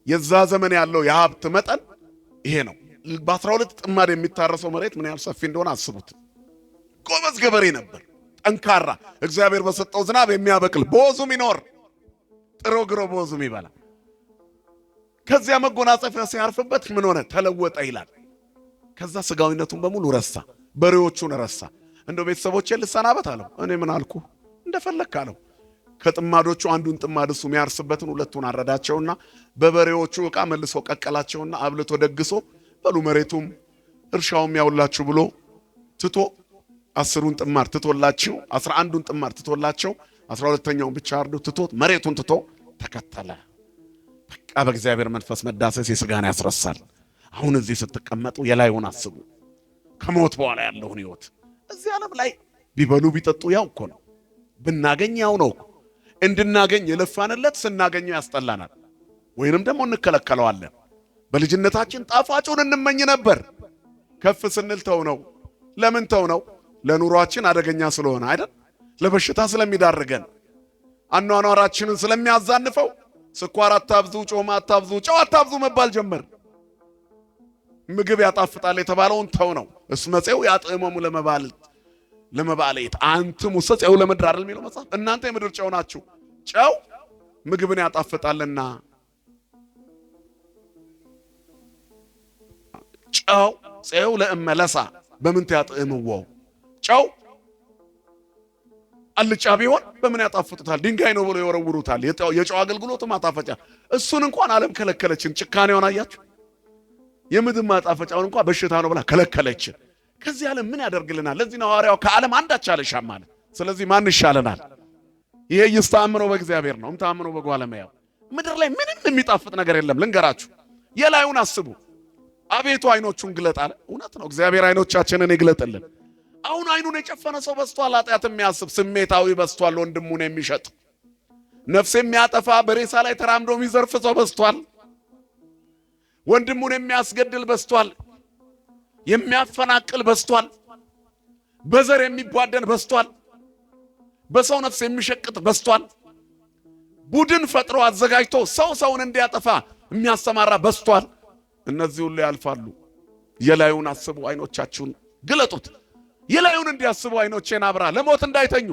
የዛ ዘመን ያለው የሀብት መጠን ይሄ ነው። በ12 ጥማድ የሚታረሰው መሬት ምን ያህል ሰፊ እንደሆነ አስቡት። ጎበዝ ገበሬ ነበር፣ ጠንካራ፣ እግዚአብሔር በሰጠው ዝናብ የሚያበቅል በወዙ ሚኖር ጥሮ ግሮ በወዙ ይበላ። ከዚያ መጎናጸፊያ ሲያርፍበት ምን ሆነ? ተለወጠ ይላል። ከዛ ስጋዊነቱን በሙሉ ረሳ፣ በሬዎቹን ረሳ። እንደው ቤተሰቦቼን ልሰናበት አለው። እኔ ምን አልኩ? እንደፈለክ አለው። ከጥማዶቹ አንዱን ጥማድ እሱ የሚያርስበትን 2ቱን አረዳቸውና በበሬዎቹ ዕቃ መልሶ ቀቀላቸውና አብልቶ ደግሶ በሉ መሬቱም እርሻውም ያውላችሁ ብሎ ትቶ 10ን ጥማድ ትቶላቸው 11ን ጥማድ ትቶላቸው 12ኛውን ብቻ አርዶ ትቶት መሬቱን ትቶ ተከተለ። በቃ በእግዚአብሔር መንፈስ መዳሰስ የሥጋን ያስረሳል። አሁን እዚህ ስትቀመጡ የላዩን አስቡ። ከሞት በኋላ ያለውን ሕይወት እዚህ ዓለም ላይ ቢበሉ ቢጠጡ ያው እኮ ነው። ብናገኝ ያው ነው። እንድናገኝ የለፋንለት ስናገኘው ያስጠላናል፣ ወይንም ደግሞ እንከለከለዋለን። በልጅነታችን ጣፋጩን እንመኝ ነበር። ከፍ ስንል ተው ነው። ለምን ተው ነው? ለኑሯችን አደገኛ ስለሆነ አይደል? ለበሽታ ስለሚዳርገን፣ አኗኗራችንን ስለሚያዛንፈው ስኳር አታብዙ፣ ጮማ አታብዙ፣ ጨው አታብዙ መባል ጀመር። ምግብ ያጣፍጣል የተባለውን ተው ነው። እስመ ፄው ያጥዕሞሙ ለመባልት አንትሙ ፄው ለምድር አይደል የሚለው መጽሐፍ። እናንተ የምድር ጨው ናችሁ። ጨው ምግብን ያጣፍጣልና ጨው ፄው ለእመለሳ በምን ያጥዕምዎ። ጨው አልጫ ቢሆን በምን ያጣፍጡታል? ድንጋይ ነው ብሎ ይወረውሩታል። የጨው አገልግሎቱ ማጣፈጫ። እሱን እንኳን ዓለም ከለከለችን። ጭካኔውን አያችሁ። የምድር ማጣፈጫውን እንኳን በሽታ ነው ብላ ከለከለችን። ከዚህ ዓለም ምን ያደርግልናል? ለዚህ ነው ሐዋርያው ከዓለም አንዳች አልሻም ማለት። ስለዚህ ማን ይሻለናል? ይሄ ይስተአምነው በእግዚአብሔር ነው እምታምነው በጓለማያው። ምድር ላይ ምንም የሚጣፍጥ ነገር የለም። ልንገራችሁ፣ የላዩን አስቡ። አቤቱ አይኖቹን ግለጥ አለ። እውነት ነው። እግዚአብሔር አይኖቻችንን ይግለጥልን። አሁን አይኑን የጨፈነ ሰው በስቷል። ኃጢአት የሚያስብ ስሜታዊ በስቷል። ወንድሙን የሚሸጥ ነፍስ የሚያጠፋ በሬሳ ላይ ተራምዶ የሚዘርፍ ሰው በስቷል። ወንድሙን የሚያስገድል በስቷል። የሚያፈናቅል በስቷል። በዘር የሚቧደን በስቷል። በሰው ነፍስ የሚሸቅጥ በስቷል። ቡድን ፈጥሮ አዘጋጅቶ ሰውን እንዲያጠፋ የሚያሰማራ በስቷል። እነዚህ ሁሉ ያልፋሉ። የላዩን አስቡ፣ አይኖቻችሁን ግለጡት። የላዩን እንዲያስቡ አይኖቼን አብራ፣ ለሞት እንዳይተኙ፣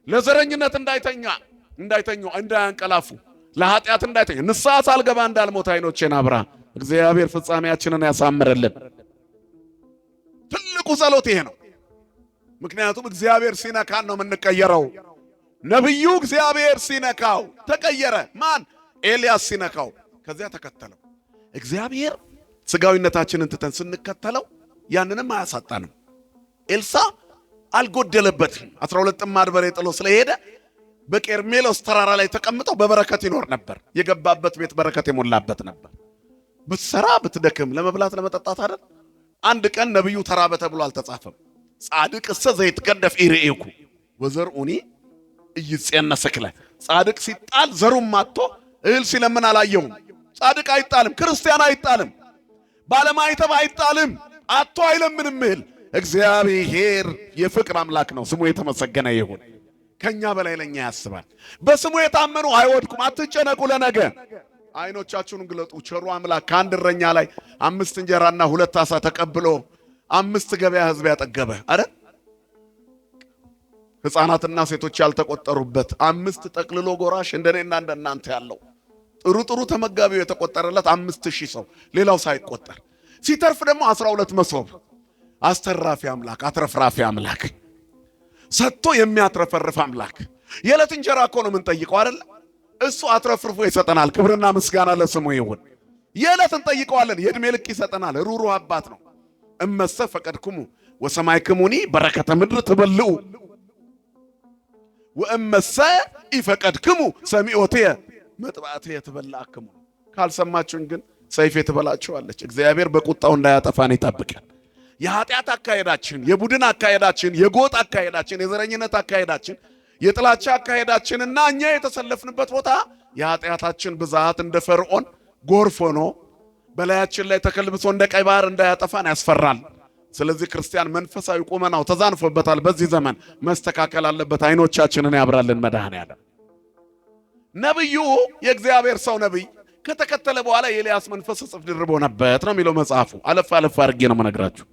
ለዘረኝነት እንዳይተኙ፣ እንዳያንቀላፉ፣ ለኃጢአት እንዳይተኙ፣ ንስሐ ሳልገባ እንዳልሞት አይኖቼን አብራ። እግዚአብሔር ፍጻሜያችንን ያሳምርልን። ትልቁ ጸሎት ይሄ ነው። ምክንያቱም እግዚአብሔር ሲነካን ነው የምንቀየረው። ነብዩ እግዚአብሔር ሲነካው ተቀየረ። ማን? ኤልያስ ሲነካው ከዚያ ተከተለው። እግዚአብሔር ስጋዊነታችንን ትተን ስንከተለው ያንንም አያሳጣንም። ኤልሳ አልጎደለበትም። 12 ጥማድ በሬ ጥሎ ስለሄደ በቀርሜሎስ ተራራ ላይ ተቀምጦ በበረከት ይኖር ነበር። የገባበት ቤት በረከት የሞላበት ነበር። ብትሰራ ብትደክም ለመብላት ለመጠጣት አይደል? አንድ ቀን ነብዩ ተራበ ተብሎ አልተጻፈም። ጻድቅ እሰ ዘይትገደፍ ኢርኤኩ ወዘርኡኒ እይጼነስክለ። ጻድቅ ሲጣል ዘሩም ማጥቶ እህል ሲለምን አላየሁም። ጻድቅ አይጣልም፣ ክርስቲያን አይጣልም፣ ባለማይተብ አይጣልም፣ አጥቶ አይለምንም እህል። እግዚአብሔር የፍቅር አምላክ ነው፣ ስሙ የተመሰገነ ይሁን። ከኛ በላይ ለኛ ያስባል። በስሙ የታመኑ አይወድቁም። አትጨነቁ ለነገ። አይኖቻችሁን ግለጡ። ቸሩ አምላክ ከአንድ እረኛ ላይ 5 እንጀራና 2 ዓሣ ተቀብሎ 5 ገበያ ሕዝብ ያጠገበ አይደል? ሕፃናትና ሴቶች ያልተቆጠሩበት 5 ጠቅልሎ ጎራሽ እንደኔና እንደናንተ ያለው ጥሩ ተመጋቢው የተቆጠረለት 5000 ሰው ሌላው ሳይቆጠር ሲተርፍ ደግሞ 12 መሶብ። አስተራፊ አምላክ፣ አትረፍራፊ አምላክ፣ ሰጥቶ የሚያትረፈርፍ አምላክ። የዕለት እንጀራ እኮ ነው የምንጠይቀው አይደል? እሱ አትረፍርፎ ይሰጠናል። ክብርና ምስጋና ለስሙ ይሁን። የዕለት እንጠይቀዋለን፣ የዕድሜ ልክ ይሰጠናል። ሩሩ አባት ነው። እመሰ ፈቀድክሙ ወሰማይክሙኒ በረከተ ምድር ትበልዑ ወእመሰ ኢፈቀድክሙ ሰሚዖትየ መጥባዕትየ ትበልዓክሙ። ካልሰማችሁን ግን ሰይፌ ትበላችኋለች። እግዚአብሔር በቁጣው እንዳያጠፋን ይጠብቃል። የኃጢአት አካሄዳችን፣ የቡድን አካሄዳችን፣ የጎጥ አካሄዳችን፣ የዘረኝነት አካሄዳችን፣ የጥላቻ አካሄዳችንና እኛ የተሰለፍንበት ቦታ የኃጢአታችን ብዛት እንደ ፈርዖን ጎርፍ ሆኖ በላያችን ላይ ተከልብሶ እንደ ቀይ ባህር እንዳያጠፋን ያስፈራል። ስለዚህ ክርስቲያን መንፈሳዊ ቁመናው ተዛንፎበታል። በዚህ ዘመን መስተካከል አለበት። አይኖቻችንን ያብራልን መድኃኔዓለም። ነብዩ የእግዚአብሔር ሰው ነብይ ከተከተለ በኋላ የኤልያስ መንፈስ እጥፍ ድርብ ሆነበት ነው የሚለው መጽሐፉ። አለፍ አድርጌ ነው መነግራችሁ።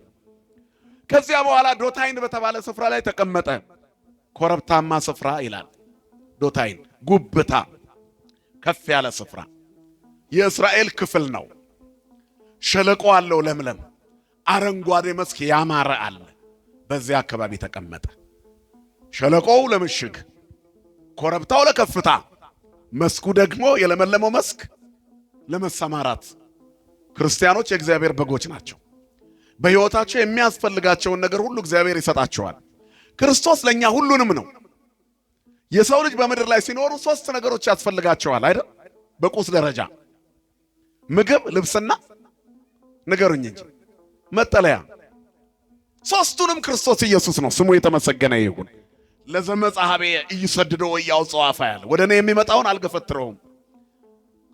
ከዚያ በኋላ ዶታይን በተባለ ስፍራ ላይ ተቀመጠ። ኮረብታማ ስፍራ ይላል ዶታይን፣ ጉብታ፣ ከፍ ያለ ስፍራ፣ የእስራኤል ክፍል ነው። ሸለቆ አለው፣ ለምለም አረንጓዴ መስክ ያማረ አለ። በዚያ አካባቢ ተቀመጠ። ሸለቆው ለምሽግ፣ ኮረብታው ለከፍታ፣ መስኩ ደግሞ የለመለመው መስክ ለመሰማራት። ክርስቲያኖች የእግዚአብሔር በጎች ናቸው። በሕይወታቸው የሚያስፈልጋቸውን ነገር ሁሉ እግዚአብሔር ይሰጣቸዋል። ክርስቶስ ለኛ ሁሉንም ነው። የሰው ልጅ በምድር ላይ ሲኖሩ 3 ነገሮች ያስፈልጋቸዋል አይደል? በቁስ ደረጃ ምግብ፣ ልብስና ንገሩኝ እንጂ መጠለያ። 3ቱንም ክርስቶስ ኢየሱስ ነው፣ ስሙ የተመሰገነ ይሁን። ለዘመጻሐቤ ኢይሰድዶ ወያውጽእ አፋ ያለ ወደ እኔ የሚመጣውን አልገፈትረውም።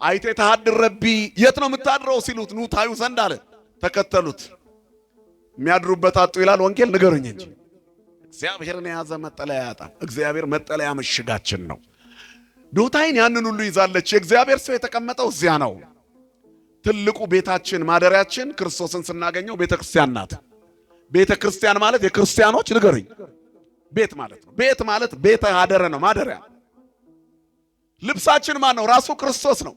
አይቴ ተሐድር ረቢ፣ የት ነው የምታድረው ሲሉት ኑ ታዩ ዘንድ አለ። ተከተሉት። የሚያድሩበት አጡ ይላል ወንጌል። ንገሩኝ እንጂ እግዚአብሔርን የያዘ መጠለያ ያጣል። እግዚአብሔር መጠለያ ምሽጋችን ነው። ዶታይን ያንን ሁሉ ይዛለች። የእግዚአብሔር ሰው የተቀመጠው እዚያ ነው። ትልቁ ቤታችን ማደሪያችን ክርስቶስን ስናገኘው ቤተ ክርስቲያን ናት። ቤተ ክርስቲያን ማለት የክርስቲያኖች ንገሩኝ ቤት ማለት ነው። ቤት ማለት ቤተ አደረ ነው፣ ማደሪያ። ልብሳችን ማን ነው? ራሱ ክርስቶስ ነው።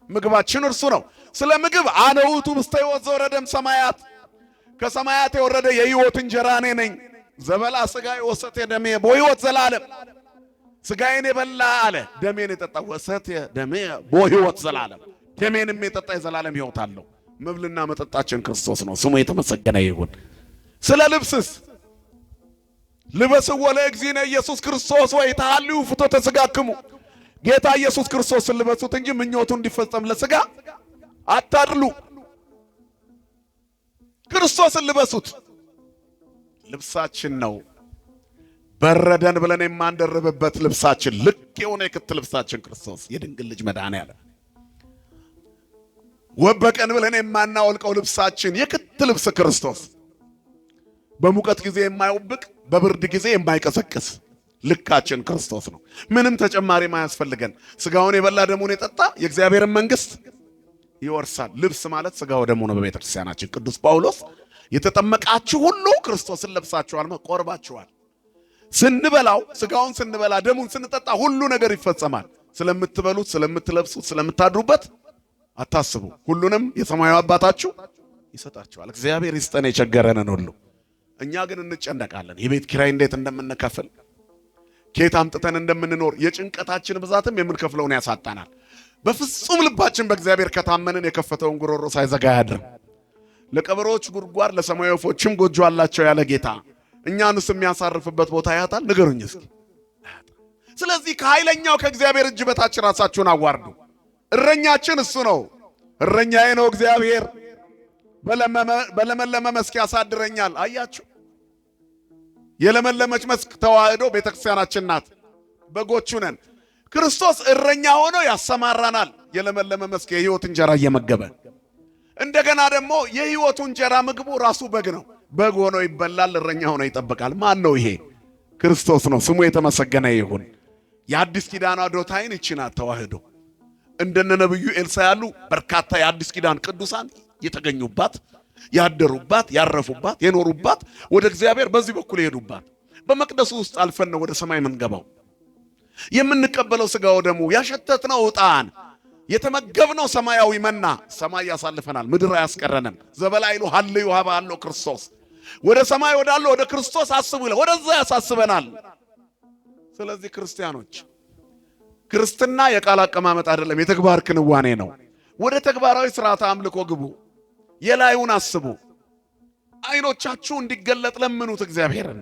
ምግባችን እርሱ ነው። ስለ ምግብ አነ ውእቱ ውስተ ሕይወት ዘወረደም ሰማያት፣ ከሰማያት የወረደ የሕይወት እንጀራ እኔ ነኝ። ዘበላ ሥጋዬ ወሰቴ ደሜ በሕይወት ዘላለም። ሥጋዬን የበላ አለ ደሜን የጠጣ ወሰቴ ደሜ በሕይወት ዘላለም፣ ደሜንም የጠጣ የዘላለም ሕይወት አለው። መብልና መጠጣችን ክርስቶስ ነው፣ ስሙ የተመሰገነ ይሁን። ስለ ልብስስ ልበስዎ ለእግዚእነ ኢየሱስ ክርስቶስ ወይ ተሐልዩ ፍትወተ ሥጋክሙ፣ ጌታ ኢየሱስ ክርስቶስን ልበሱት እንጂ ምኞቱ እንዲፈጸም ለሥጋ አታድሉ። ክርስቶስን ልበሱት። ልብሳችን ነው። በረደን ብለን የማንደርብበት ልብሳችን፣ ልክ የሆነ የክት ልብሳችን ክርስቶስ የድንግል ልጅ መድኃኔዓለም። ወበቀን ብለን የማናወልቀው ልብሳችን የክት ልብስ ክርስቶስ፣ በሙቀት ጊዜ የማይወብቅ በብርድ ጊዜ የማይቀሰቅስ ልካችን ክርስቶስ ነው። ምንም ተጨማሪ ማያስፈልገን። ስጋውን የበላ ደሙን የጠጣ የእግዚአብሔርን መንግስት ይወርሳል። ልብስ ማለት ስጋው ደሙ ነው። በቤተ ክርስቲያናችን ቅዱስ ጳውሎስ የተጠመቃችሁ ሁሉ ክርስቶስን ለብሳችኋል፣ ቆርባችኋል። ስንበላው ስጋውን ስንበላ ደሙን ስንጠጣ ሁሉ ነገር ይፈጸማል። ስለምትበሉት፣ ስለምትለብሱት፣ ስለምታድሩበት አታስቡ፣ ሁሉንም የሰማያዊ አባታችሁ ይሰጣችኋል። እግዚአብሔር ይስጠን የቸገረንን ሁሉ። እኛ ግን እንጨነቃለን። የቤት ኪራይ እንዴት እንደምንከፍል፣ ከየት አምጥተን እንደምንኖር፣ የጭንቀታችን ብዛትም የምንከፍለውን ያሳጣናል። በፍጹም ልባችን በእግዚአብሔር ከታመንን የከፈተውን ጉሮሮ ሳይዘጋ አያድርም። ለቀበሮች ጉድጓድ ለሰማያዊ ወፎችም ጎጆ አላቸው ያለ ጌታ እኛንስ የሚያሳርፍበት ቦታ ያጣል? ንገሩኝ እስኪ። ስለዚህ ከኃይለኛው ከእግዚአብሔር እጅ በታች ራሳችሁን አዋርዱ። እረኛችን እሱ ነው። እረኛዬ ነው እግዚአብሔር፣ በለመለመ መስክ ያሳድረኛል። አያችሁ፣ የለመለመች መስክ ተዋህዶ ቤተክርስቲያናችን ናት። በጎቹ ነን። ክርስቶስ እረኛ ሆኖ ያሰማራናል። የለመለመ መስክ የሕይወት እንጀራ እየመገበ እንደገና ደግሞ የሕይወቱ እንጀራ ምግቡ ራሱ በግ ነው። በግ ሆኖ ይበላል፣ እረኛ ሆኖ ይጠብቃል። ማን ነው ይሄ? ክርስቶስ ነው። ስሙ የተመሰገነ ይሁን። የአዲስ ኪዳን ዶታይን ይህች ናት ተዋህዶ። እንደነ ነብዩ ኤልሳ ያሉ በርካታ የአዲስ ኪዳን ቅዱሳን የተገኙባት፣ ያደሩባት፣ ያረፉባት፣ የኖሩባት፣ ወደ እግዚአብሔር በዚህ በኩል የሄዱባት። በመቅደሱ ውስጥ አልፈን ነው ወደ ሰማይ የምንገባው። የምንቀበለው ሥጋው ደሙ፣ ያሸተትነው ዕጣን፣ የተመገብነው ሰማያዊ መና ሰማይ ያሳልፈናል፣ ምድር አያስቀረንም። ዘበላይሉ ሀልዩ ሀባለው ክርስቶስ፣ ወደ ሰማይ ወዳለው ወደ ክርስቶስ አስቡ ይላል፣ ወደዛ ያሳስበናል። ስለዚህ ክርስቲያኖች ክርስትና የቃል አቀማመጥ አይደለም፣ የተግባር ክንዋኔ ነው። ወደ ተግባራዊ ሥርዓተ አምልኮ ግቡ። የላዩን አስቡ። አይኖቻችሁ እንዲገለጥ ለምኑት እግዚአብሔርን።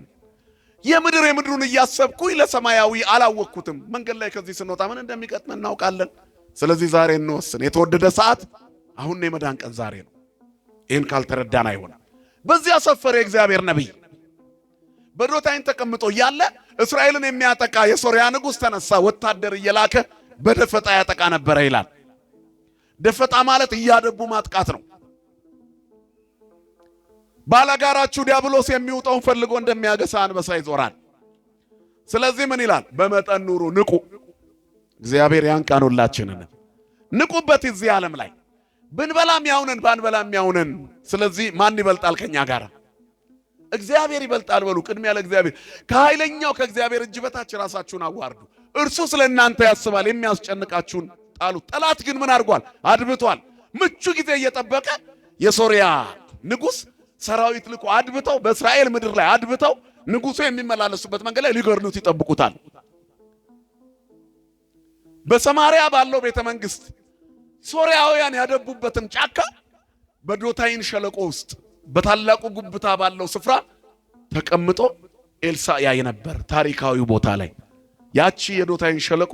የምድሩን እያሰብኩኝ ለሰማያዊ አላወቅኩትም። መንገድ ላይ ከዚህ ስንወጣ ምን እንደሚቀጥመን እናውቃለን። ስለዚህ ዛሬ እንወስን። የተወደደ ሰዓት አሁን ነው፣ የመዳን ቀን ዛሬ ነው። ይህን ካልተረዳን አይሆንም። በዚያ ሰፈረ የእግዚአብሔር ነቢይ በዶታይን ተቀምጦ እያለ እስራኤልን የሚያጠቃ የሶርያ ንጉሥ ተነሳ። ወታደር እየላከ በደፈጣ ያጠቃ ነበረ ይላል። ደፈጣ ማለት እያደቡ ማጥቃት ነው። ባላጋራችሁ ዲያብሎስ የሚውጠውን ፈልጎ እንደሚያገሳ አንበሳ ይዞራል። ስለዚህ ምን ይላል? በመጠን ኑሩ፣ ንቁ። እግዚአብሔር ያንቃን ሁላችንን። ንቁበት። እዚህ ዓለም ላይ ብንበላም ያውነን ባንበላም ያውነን። ስለዚህ ማን ይበልጣል ከኛ ጋር? እግዚአብሔር ይበልጣል በሉ። ቅድሚያ ለእግዚአብሔር። ከኃይለኛው ከእግዚአብሔር እጅ በታች ራሳችሁን አዋርዱ። እርሱ ስለ እናንተ ያስባል። የሚያስጨንቃችሁን ጣሉት። ጠላት ግን ምን አድርጓል? አድብቷል። ምቹ ጊዜ እየጠበቀ የሶርያ ንጉሥ ሰራዊት ልኮ አድብተው በእስራኤል ምድር ላይ አድብተው ንጉሡ የሚመላለሱበት መንገድ ላይ ሊገርሉት ይጠብቁታል። በሰማርያ ባለው ቤተ መንግስት ሶርያውያን ያደቡበትን ጫካ በዶታይን ሸለቆ ውስጥ በታላቁ ጉብታ ባለው ስፍራ ተቀምጦ ኤልሳ ያይ ነበር። ታሪካዊ ቦታ ላይ ያቺ የዶታይን ሸለቆ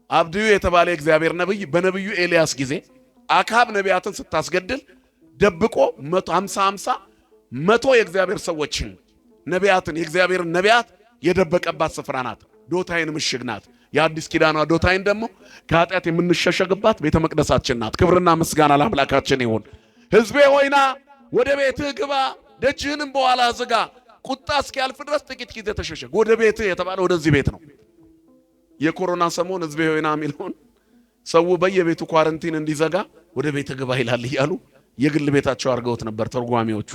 አብድዩ የተባለ እግዚአብሔር ነብይ በነብዩ ኤልያስ ጊዜ አካብ ነቢያትን ስታስገድል ደብቆ 150 የእግዚአብሔር ሰዎችን ነቢያትን የእግዚአብሔርን ነቢያት የደበቀባት ስፍራ ናት። ዶታይን ምሽግ ናት። የአዲስ ኪዳኗ ዶታይን ደግሞ ከኃጢአት የምንሸሸግባት ቤተ መቅደሳችን ናት። ክብርና ምስጋና ለአምላካችን ይሁን። ሕዝቤ ሆይና ወደ ቤትህ ግባ፣ ደጅህንም በኋላ ዝጋ፣ ቁጣ እስኪያልፍ ድረስ ጥቂት ጊዜ ተሸሸግ። ወደ ቤትህ የተባለ ወደዚህ ቤት ነው። የኮሮና ሰሞን ሕዝቤ ሆይና የሚለውን ሰው በየቤቱ ኳረንቲን እንዲዘጋ ወደ ቤትህ ግባ ይላል እያሉ የግል ቤታቸው አድርገውት ነበር ተርጓሚዎቹ።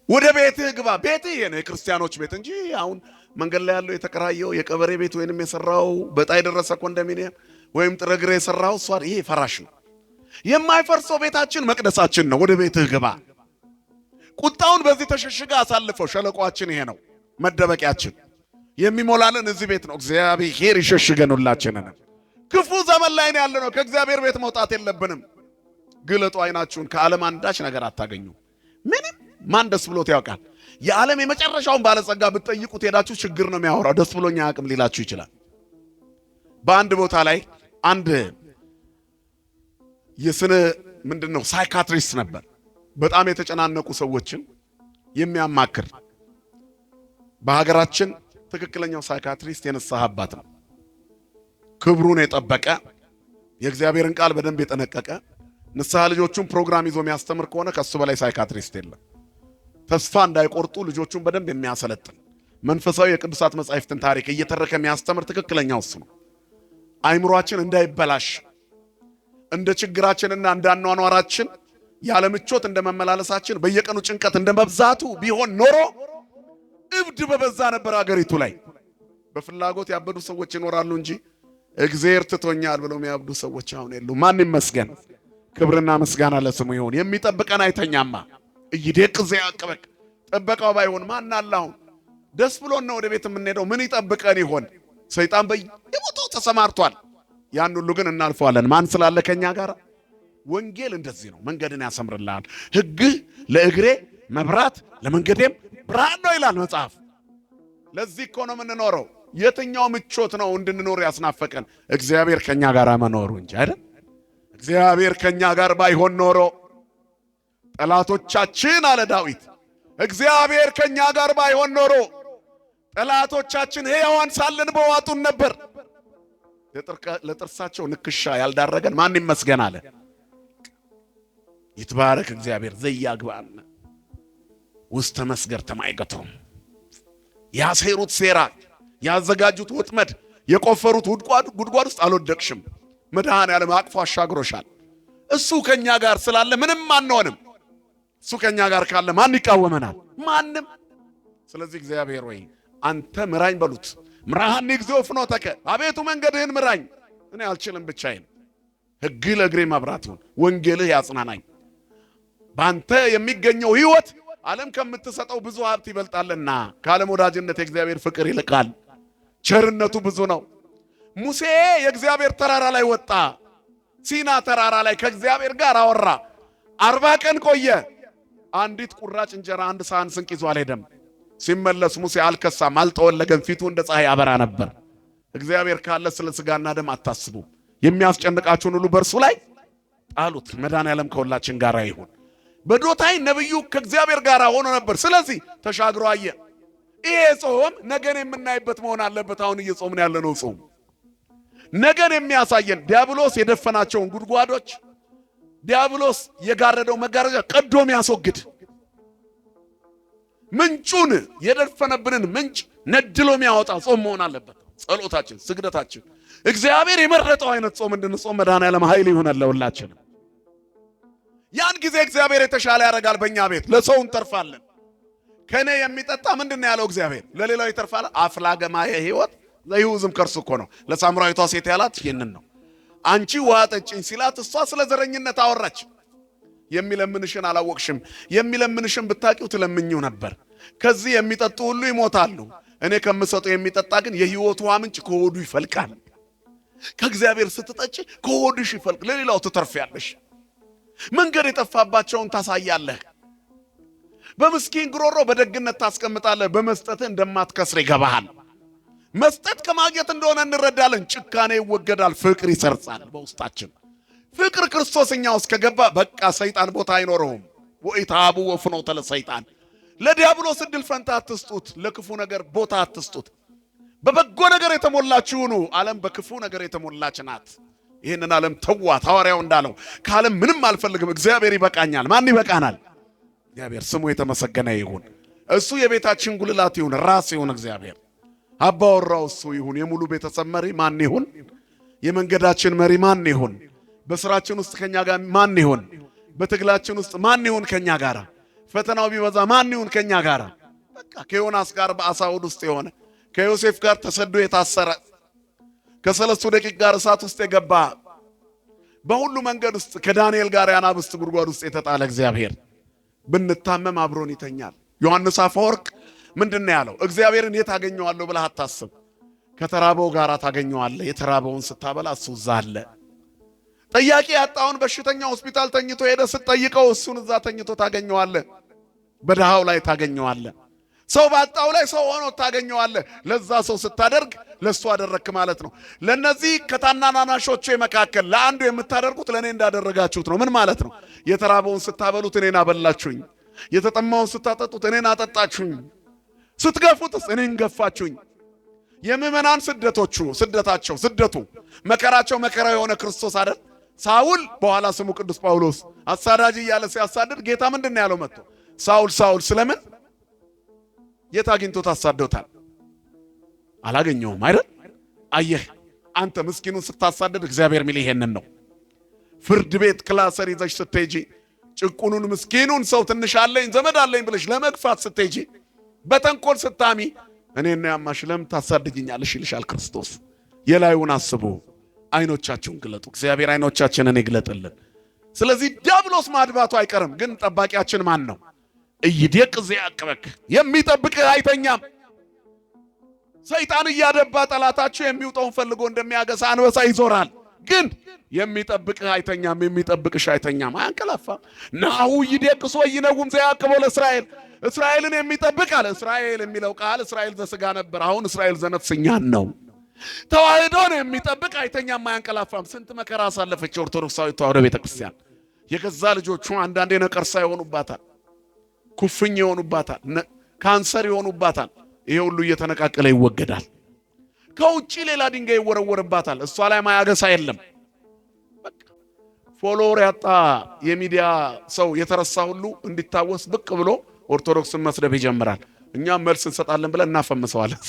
ወደ ቤትህ ግባ። ቤትህ ይሄ ነው የክርስቲያኖች ቤት እንጂ አሁን መንገድ ላይ ያለው የተከራየው የቀበሬ ቤት ወይንም የሰራው በጣ የደረሰ ኮንዶሚኒየም ወይም ጥረግሬ የሰራው ሷር ይሄ ፈራሽ ነው። የማይፈርሰው ቤታችን መቅደሳችን ነው። ወደ ቤትህ ግባ። ቁጣውን በዚህ ተሸሽጋ አሳልፈው። ሸለቋችን ይሄ ነው መደበቂያችን። የሚሞላልን እዚህ ቤት ነው። እግዚአብሔር ይሸሽገን ሁላችንን። ክፉ ዘመን ላይ ነው ያለነው። ከእግዚአብሔር ቤት መውጣት የለብንም። ግለጡ አይናችሁን፣ ከዓለም አንዳች ነገር አታገኙ። ምንም ማን ደስ ብሎት ያውቃል? የዓለም የመጨረሻውን ባለጸጋ ብትጠይቁት ሄዳችሁ ችግር ነው የሚያወራው። ደስ ብሎኛ አቅም ሊላችሁ ይችላል። በአንድ ቦታ ላይ አንድ የስነ ምንድነው ሳይካትሪስት ነበር። በጣም የተጨናነቁ ሰዎችን የሚያማክር በሀገራችን ትክክለኛው ሳይካትሪስት የንስሐ አባት ነው። ክብሩን የጠበቀ የእግዚአብሔርን ቃል በደንብ የጠነቀቀ ንስሐ ልጆቹን ፕሮግራም ይዞ የሚያስተምር ከሆነ ከሱ በላይ ሳይካትሪስት የለም። ተስፋ እንዳይቆርጡ ልጆቹን በደንብ የሚያሰለጥን መንፈሳዊ የቅዱሳት መጻሕፍትን ታሪክ እየተረከ የሚያስተምር ትክክለኛው እሱ ነው። አይምሮአችን እንዳይበላሽ እንደ ችግራችንና እንዳኗኗራችን ያለ ምቾት እንደመመላለሳችን በየቀኑ ጭንቀት እንደመብዛቱ ቢሆን ኖሮ እብድ በበዛ ነበር አገሪቱ ላይ። በፍላጎት ያበዱ ሰዎች ይኖራሉ እንጂ እግዚአብሔር ትቶኛል ብለው የሚያብዱ ሰዎች አሁን የሉ። ማን ይመስገን? ክብርና ምስጋና ለስሙ ይሁን። የሚጠብቀን አይተኛማ እይደቅ ዘያቅበቅ ጥበቃው ባይሆን ማን አለ? አሁን ደስ ብሎን ነው ወደ ቤት የምንሄደው። ምን ይጠብቀን ይሆን? ሰይጣን በየቦታው ተሰማርቷል። ያን ሁሉ ግን እናልፈዋለን። ማን ስላለ ከኛ ጋር? ወንጌል እንደዚህ ነው፣ መንገድን ያሰምርልሃል። ሕግህ ለእግሬ መብራት ለመንገዴም ብርሃን ነው ይላል መጽሐፍ። ለዚህ እኮ ነው የምንኖረው። የትኛው ምቾት ነው እንድንኖር ያስናፈቀን? እግዚአብሔር ከኛ ጋር መኖሩ እንጂ አይደል? እግዚአብሔር ከኛ ጋር ባይሆን ኖሮ ጠላቶቻችን አለ ዳዊት፣ እግዚአብሔር ከኛ ጋር ባይሆን ኖሮ ጠላቶቻችን ሕያዋን ሳለን በዋጡን ነበር። ለጥርሳቸው ንክሻ ያልዳረገን ማን ይመስገን አለ። ይትባረክ እግዚአብሔር ዘያግባን ውስተ መስገር ተማይገቶም። ያሴሩት ሴራ፣ ያዘጋጁት ወጥመድ፣ የቆፈሩት ጉድጓድ ውስጥ አልወደቅሽም። መድኃኔዓለም አቅፎ አሻግሮሻል። እሱ ከኛ ጋር ስላለ ምንም አንሆንም። እሱ ከኛ ጋር ካለ ማን ይቃወመናል? ማንም። ስለዚህ እግዚአብሔር ወይ አንተ ምራኝ በሉት። ምራሃኒ እግዚኦ ፍኖተከ፣ አቤቱ መንገድህን ምራኝ፣ እኔ አልችልም ብቻዬን። ሕግ ለእግሬ መብራት ይሁን፣ ወንጌልህ ያጽናናኝ። በአንተ የሚገኘው ሕይወት ዓለም ከምትሰጠው ብዙ ሀብት ይበልጣልና፣ ከዓለም ወዳጅነት የእግዚአብሔር ፍቅር ይልቃል። ቸርነቱ ብዙ ነው። ሙሴ የእግዚአብሔር ተራራ ላይ ወጣ። ሲና ተራራ ላይ ከእግዚአብሔር ጋር አወራ። 40 ቀን ቆየ። አንዲት ቁራጭ እንጀራ፣ አንድ ሳህን ስንቅ ይዞ አልሄደም። ሲመለስ ሙሴ አልከሳም፣ አልጠወለገም። ፊቱ እንደ ፀሐይ አበራ ነበር። እግዚአብሔር ካለ ስለ ሥጋና ደም አታስቡ። የሚያስጨንቃችሁን ሁሉ በእርሱ ላይ ጣሉት። መድኃኔዓለም ከሁላችን ጋር ይሁን። በዶታይ ነብዩ ከእግዚአብሔር ጋር ሆኖ ነበር። ስለዚህ ተሻግሮ አየ። ይሄ ጾም ነገን የምናይበት መሆን አለበት። አሁን እየጾምን ያለነው ጾም ነገን የሚያሳየን፣ ዲያብሎስ የደፈናቸውን ጉድጓዶች፣ ዲያብሎስ የጋረደው መጋረጃ ቀዶ የሚያስወግድ፣ ምንጩን የደፈነብንን ምንጭ ነድሎ የሚያወጣ ጾም መሆን አለበት። ጸሎታችን፣ ስግደታችን እግዚአብሔር የመረጠው አይነት ጾም እንድንጾም መድኃኔዓለም ኃይል ይሁነን ለሁላችንም። ያን ጊዜ እግዚአብሔር የተሻለ ያደርጋል። በእኛ ቤት ለሰው እንተርፋለን። ከኔ የሚጠጣ ምንድነው ያለው እግዚአብሔር? ለሌላው ይተርፋል። አፍላገማ የሕይወት ዘይውዝም ከርሱ እኮ ነው ለሳምራዊቷ ሴት ያላት ይህንን ነው። አንቺ ውሃ ጠጪኝ ሲላት እሷ ስለ ዘረኝነት አወራች። የሚለምንሽን አላወቅሽም፣ የሚለምንሽን ብታቂው ትለምኚው ነበር። ከዚህ የሚጠጡ ሁሉ ይሞታሉ፣ እኔ ከምሰጠው የሚጠጣ ግን የሕይወት ውሃ ምንጭ ከሆዱ ይፈልቃል። ከእግዚአብሔር ስትጠጪ ከሆድሽ ይፈልቅ፣ ለሌላው ትተርፊያለሽ። መንገድ የጠፋባቸውን ታሳያለህ። በምስኪን ጉሮሮ በደግነት ታስቀምጣለህ። በመስጠትህ እንደማትከስር ይገባሃል። መስጠት ከማግኘት እንደሆነ እንረዳለን። ጭካኔ ይወገዳል፣ ፍቅር ይሰርጻል በውስጣችን። ፍቅር ክርስቶስ እኛ ውስጥ ከገባ በቃ ሰይጣን ቦታ አይኖረውም። ወኢታቡ ወፍኖተ ለሰይጣን፣ ለዲያብሎስ ዕድል ፈንታ አትስጡት፣ ለክፉ ነገር ቦታ አትስጡት። በበጎ ነገር የተሞላችሁ ሁኑ። ዓለም በክፉ ነገር የተሞላች ናት። ይህንን ዓለም ተዋት። ሐዋርያው እንዳለው ከዓለም ምንም አልፈልግም፣ እግዚአብሔር ይበቃኛል። ማን ይበቃናል? እግዚአብሔር ስሙ የተመሰገነ ይሁን። እሱ የቤታችን ጉልላት ይሁን፣ ራስ ይሁን እግዚአብሔር። አባወራው እሱ ይሁን። የሙሉ ቤተሰብ መሪ ማን ይሁን? የመንገዳችን መሪ ማን ይሁን? በስራችን ውስጥ ከኛ ጋር ማን ይሁን? በትግላችን ውስጥ ማን ይሁን ከኛ ጋር? ፈተናው ቢበዛ ማን ይሁን ከኛ ጋር? በቃ ከዮናስ ጋር በአሳ ሆድ ውስጥ የሆነ፣ ከዮሴፍ ጋር ተሰዶ የታሰረ፣ ከሰለስቱ ደቂቅ ጋር እሳት ውስጥ የገባ፣ በሁሉ መንገድ ውስጥ ከዳንኤል ጋር የአናብስት ጉድጓድ ውስጥ የተጣለ እግዚአብሔር ብንታመም አብሮን ይተኛል። ዮሐንስ አፈወርቅ ምንድን ነው ያለው? እግዚአብሔርን የት አገኘዋለሁ ብለህ አታስብ፣ ከተራበው ጋር ታገኘዋለህ። የተራበውን ስታበላ እሱ እዛ አለ። ጠያቂ ያጣውን በሽተኛ ሆስፒታል ተኝቶ ሄደ ስትጠይቀው እሱን እዛ ተኝቶ ታገኘዋለህ። በድሃው ላይ ታገኘዋለህ። ሰው ባጣው ላይ ሰው ሆኖ ታገኘዋለህ። ለዛ ሰው ስታደርግ ለሱ አደረክ ማለት ነው። ለነዚህ ከታናናሾቹ መካከል ለአንዱ የምታደርጉት ለኔ እንዳደረጋችሁት ነው። ምን ማለት ነው? የተራበውን ስታበሉት እኔን አበላችሁኝ። የተጠማውን ስታጠጡት እኔን አጠጣችሁኝ፣ ስትገፉትስ እኔን ገፋችሁኝ። የምዕመናን ስደቱ መከራቸው መከራ የሆነ ክርስቶስ አይደል? ሳውል በኋላ ስሙ ቅዱስ ጳውሎስ አሳዳጅ እያለ ሲያሳድድ ጌታ ምንድን ነው ያለው? መጥቶ ሳውል ሳውል ስለምን የት አግኝቶት አሳደውታል? አላገኘውም አይደል? አየህ አንተ ምስኪኑን ስታሳደድ እግዚአብሔር ሚል ይሄንን ነው። ፍርድ ቤት ክላሰር ይዘሽ ስትሄጂ ጭቁኑን ምስኪኑን ሰው ትንሽ አለኝ ዘመድ አለኝ ብለሽ ለመግፋት ስትሄጂ በተንኮል ስታሚ እኔና ያማሽ ለምን ታሳድጅኛለሽ ይልሻል ክርስቶስ። የላዩን አስቡ፣ አይኖቻችሁን ግለጡ። እግዚአብሔር አይኖቻችንን ይግለጥልን። ስለዚህ ዲያብሎስ ማድባቱ አይቀርም፣ ግን ጠባቂያችን ማን ነው? እይደቅ ዘያቅበክ የሚጠብቅህ አይተኛም። ሰይጣን እያደባ ጠላታችሁ የሚውጠውን ፈልጎ እንደሚያገሳ አንበሳ ይዞራል፣ ግን የሚጠብቅህ አይተኛም፣ የሚጠብቅሽ አይተኛም፣ አያንቀላፋም። ናሁ ይደቅሶ ይነጉም ዘያቅቦ ለእስራኤል እስራኤልን የሚጠብቅ አለ። እስራኤል የሚለው ቃል እስራኤል ዘሥጋ ነበር፣ አሁን እስራኤል ዘነፍስኛን ነው። ተዋህዶን የሚጠብቅ አይተኛም፣ አያንቀላፋም። ስንት መከራ አሳለፈች ኦርቶዶክሳዊት ተዋህዶ ቤተክርስቲያን። የገዛ ልጆቹ አንዳንዴ ነቀርሳ ይሆኑባታል፣ ኩፍኝ ይሆኑባታል፣ ካንሰር ይሆኑባታል። ይሄ ሁሉ እየተነቃቀለ ይወገዳል። ከውጪ ሌላ ድንጋይ ይወረወርባታል፣ እሷ ላይ ማያገሳ የለም። በቃ ፎሎወር ያጣ የሚዲያ ሰው የተረሳ ሁሉ እንዲታወስ ብቅ ብሎ ኦርቶዶክስን መስደብ ይጀምራል። እኛም መልስ እንሰጣለን ብለን እናፈምሰዋለን።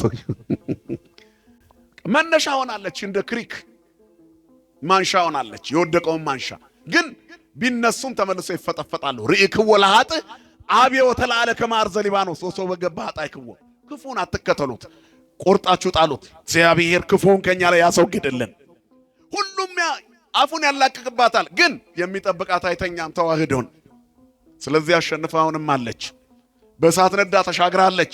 መነሻ ሆናለች፣ እንደ ክሪክ ማንሻ ሆናለች፣ የወደቀውን ማንሻ ግን ቢነሱም ተመልሰው ይፈጠፈጣሉ። ርኢክዎ ለኃጥእ አብየ ወተለዓለ ከመ አርዘ ሊባኖስ ወሶበ ገባ ኃጣይክዎ። ክፉን አትከተሉት፣ ቆርጣችሁ ጣሉት። እግዚአብሔር ክፉን ከኛ ላይ ያስወግድልን። ሁሉም አፉን ያላቅቅባታል፣ ግን የሚጠብቃት አይተኛም ተዋህዶን። ስለዚህ አሸንፋ አሁንም አለች። በእሳት ነዳ ተሻግራለች።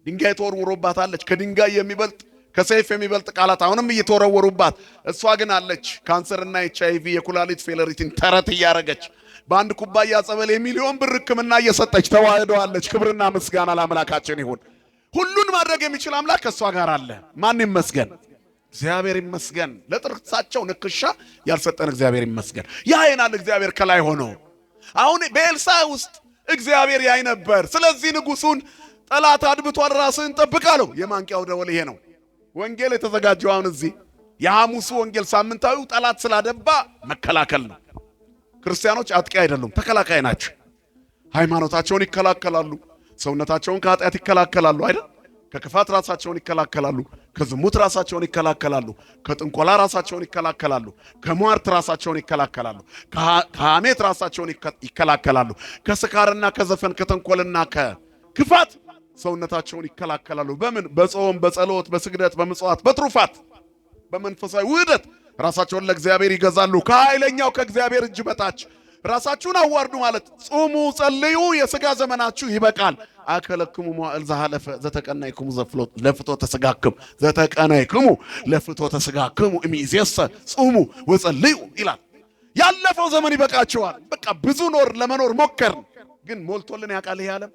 ድንጋይ ተወርውሮባታለች። ከድንጋይ የሚበልጥ ከሰይፍ የሚበልጥ ቃላት አሁንም እየተወረወሩባት፣ እሷ ግን አለች። ካንሰርና HIV የኩላሊት ፌለሪቲን ተረት እያረገች በአንድ ኩባያ ጸበል የሚሊዮን ብር ሕክምና እየሰጠች ተዋህደዋለች። ክብርና ምስጋና ለአምላካችን ይሁን። ሁሉን ማድረግ የሚችል አምላክ ከእሷ ጋር አለ። ማን ይመስገን? እግዚአብሔር ይመስገን። ለጥርሳቸው ንክሻ ያልሰጠን እግዚአብሔር ይመስገን። ያየናል እግዚአብሔር ከላይ ሆኖ። አሁን በኤልሳ ውስጥ እግዚአብሔር ያይ ነበር። ስለዚህ ንጉሱን ጠላት አድብቷል፣ ራስህን ጠብቅ አለው። የማንቂያው ደወል ይሄ ነው። ወንጌል የተዘጋጀው አሁን እዚህ የሐሙሱ ወንጌል ሳምንታዊው ጠላት ስላደባ መከላከል ነው። ክርስቲያኖች አጥቂ አይደሉም፣ ተከላካይ ናቸው። ሃይማኖታቸውን ይከላከላሉ፣ ሰውነታቸውን ከኃጢአት ይከላከላሉ አይደል? ከክፋት ራሳቸውን ይከላከላሉ፣ ከዝሙት ራሳቸውን ይከላከላሉ፣ ከጥንቆላ ራሳቸውን ይከላከላሉ፣ ከሟርት ራሳቸውን ይከላከላሉ፣ ከሐሜት ራሳቸውን ይከላከላሉ፣ ከስካርና ከዘፈን ከተንኮልና ከክፋት ሰውነታቸውን ይከላከላሉ። በምን? በጾም፣ በጸሎት፣ በስግደት፣ በምጽዋት፣ በትሩፋት፣ በመንፈሳዊ ውህደት ራሳቸውን ለእግዚአብሔር ይገዛሉ። ከኃይለኛው ከእግዚአብሔር እጅ በታች ራሳችሁን አዋርዱ ማለት ጾሙ፣ ጸልዩ፣ የሥጋ ዘመናችሁ ይበቃል። አከለክሙ መዋዕል ዘሐለፈ ዘተቀናይክሙ ለፍትወተ ሥጋክሙ ዘተቀናይክሙ ለፍትወተ ሥጋክሙ እምይእዜሰ ጾሙ ወጸልዩ ይላል። ያለፈው ዘመን ይበቃችኋል። በቃ ብዙ ለመኖር ሞከርን፣ ግን ሞልቶልን ያውቃል ይሄ ዓለም።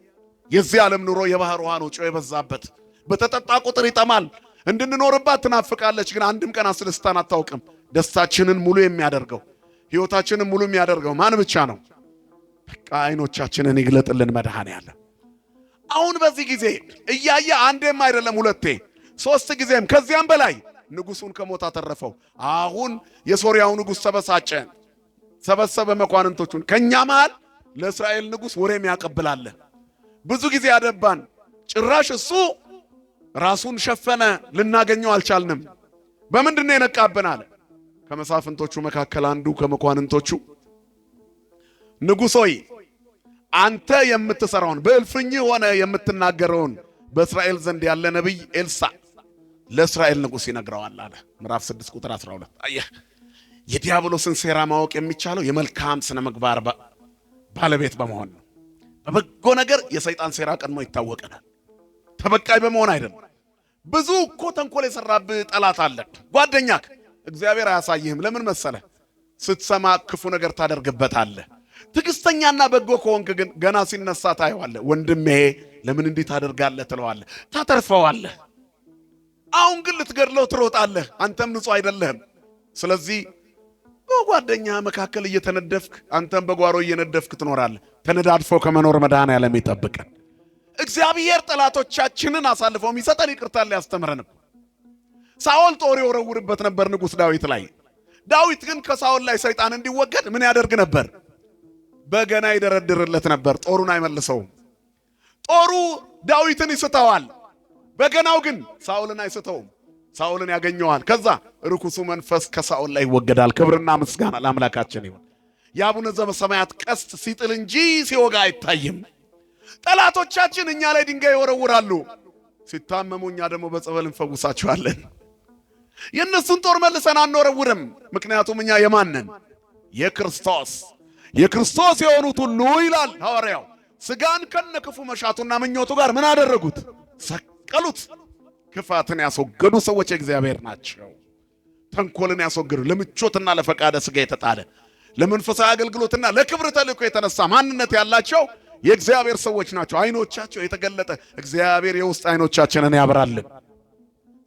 የዚህ ዓለም ኑሮ የባህር ውሃ ነው፣ ጨው የበዛበት። በተጠጣ ቁጥር ይጠማል። እንድንኖርባት ትናፍቃለች፣ ግን አንድም ቀን አስደስታን አታውቅም። ደስታችንን ሙሉ የሚያደርገው ሕይወታችንን ሙሉ የሚያደርገው ማን ብቻ ነው? በቃ አይኖቻችንን ይግለጥልን መድኃኔዓለም። አሁን በዚህ ጊዜ እያየ አንዴም አይደለም ሁለቴ 3 ጊዜም ከዚያም በላይ ንጉሱን ከሞት አተረፈው። አሁን የሶርያው ንጉስ ተበሳጨ፣ ሰበሰበ መኳንንቶቹን። ከኛ መሃል ለእስራኤል ንጉስ ወሬም ያቀብላል። ብዙ ጊዜ ያደባን፣ ጭራሽ እሱ ራሱን ሸፈነ፣ ልናገኘው አልቻልንም። በምንድን ነው የነቃብናል? ከመሳፍንቶቹ መካከል አንዱ ከመኳንንቶቹ ንጉሥ ሆይ አንተ የምትሰራውን በእልፍኝ ሆነ የምትናገረውን በእስራኤል ዘንድ ያለ ነቢይ ኤልሳ ለእስራኤል ንጉሥ ይነግረዋል አለ። ምዕራፍ 6 ቁጥር 12። አየህ፣ የዲያብሎስን ሴራ ማወቅ የሚቻለው የመልካም ስነ ምግባር ባለቤት በመሆን ነው። በበጎ ነገር የሰይጣን ሴራ ቀድሞ ይታወቀናል። ተበቃይ በመሆን አይደለም። ብዙ እኮ ተንኮል የሰራብህ ጠላት አለ፣ ጓደኛክ። እግዚአብሔር አያሳይህም። ለምን መሰለ? ስትሰማ ክፉ ነገር ታደርግበታለህ። ትዕግስተኛና በጎ ከሆንክ ግን ገና ሲነሳ ታየዋለህ። ወንድሜ ለምን እንዲህ ታደርጋለህ ትለዋለህ፣ ታተርፈዋለህ። አሁን ግን ልትገድለው ትሮጣለህ። አንተም ንጹህ አይደለህም። ስለዚህ በጓደኛ መካከል እየተነደፍክ አንተም በጓሮ እየነደፍክ ትኖራለህ። ተነዳድፎ ከመኖር መድኃኔዓለም ይጠብቀን። እግዚአብሔር ጠላቶቻችንን አሳልፎ የሚሰጠን ይቅርታን ሊያስተምረን። ሳኦል ጦር ይወረውርበት ነበር ንጉሥ ዳዊት ላይ። ዳዊት ግን ከሳኦል ላይ ሰይጣን እንዲወገድ ምን ያደርግ ነበር? በገና ይደረድርለት ነበር። ጦሩን አይመልሰውም። ጦሩ ዳዊትን ይስተዋል፣ በገናው ግን ሳኦልን አይስተውም። ሳኦልን ያገኘዋል። ከዛ ርኩሱ መንፈስ ከሳኦል ላይ ይወገዳል። ክብርና ምስጋና ለአምላካችን ይሁን። የአቡነ ዘበሰማያት ቀስት ሲጥል እንጂ ሲወጋ አይታይም። ጠላቶቻችን እኛ ላይ ድንጋይ ይወረውራሉ፣ ሲታመሙ እኛ ደግሞ በጸበል እንፈውሳቸዋለን። የእነሱን ጦር መልሰን አንወረውርም። ምክንያቱም እኛ የማንን? የክርስቶስ የሆኑት ሁሉ ይላል ሐዋርያው ሥጋን ከነክፉ መሻቱና ምኞቱ ጋር ምን አደረጉት? ሰቀሉት። ክፋትን ያስወገዱ ሰዎች የእግዚአብሔር ናቸው። ተንኮልን ያስወገዱ፣ ለምቾትና ለፈቃደ ሥጋ የተጣለ ለመንፈሳዊ አገልግሎትና ለክብር ተልእኮ የተነሳ ማንነት ያላቸው የእግዚአብሔር ሰዎች ናቸው። አይኖቻቸው የተገለጠ እግዚአብሔር የውስጥ አይኖቻችንን ያብራልን።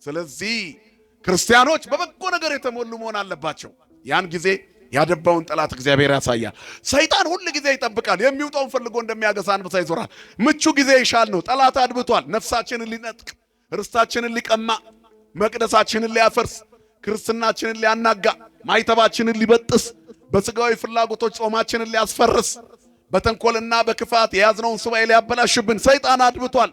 ስለዚህ ክርስቲያኖች በበጎ ነገር የተሞሉ መሆን አለባቸው። ያን ጊዜ ያደባውን ጠላት እግዚአብሔር ያሳያል። ሰይጣን ሁል ጊዜ ይጠብቃል። የሚውጣውን ፈልጎ እንደሚያገሳ አንበሳ ይዞራል። ምቹ ጊዜ ይሻል ነው። ጠላት አድብቷል። ነፍሳችንን ሊነጥቅ፣ ርስታችንን ሊቀማ፣ መቅደሳችንን ሊያፈርስ፣ ክርስትናችንን ሊያናጋ፣ ማይተባችንን ሊበጥስ፣ በሥጋዊ ፍላጎቶች ጾማችንን ሊያስፈርስ፣ በተንኮልና በክፋት የያዝነውን ሱባኤ ሊያበላሽብን ሰይጣን አድብቷል።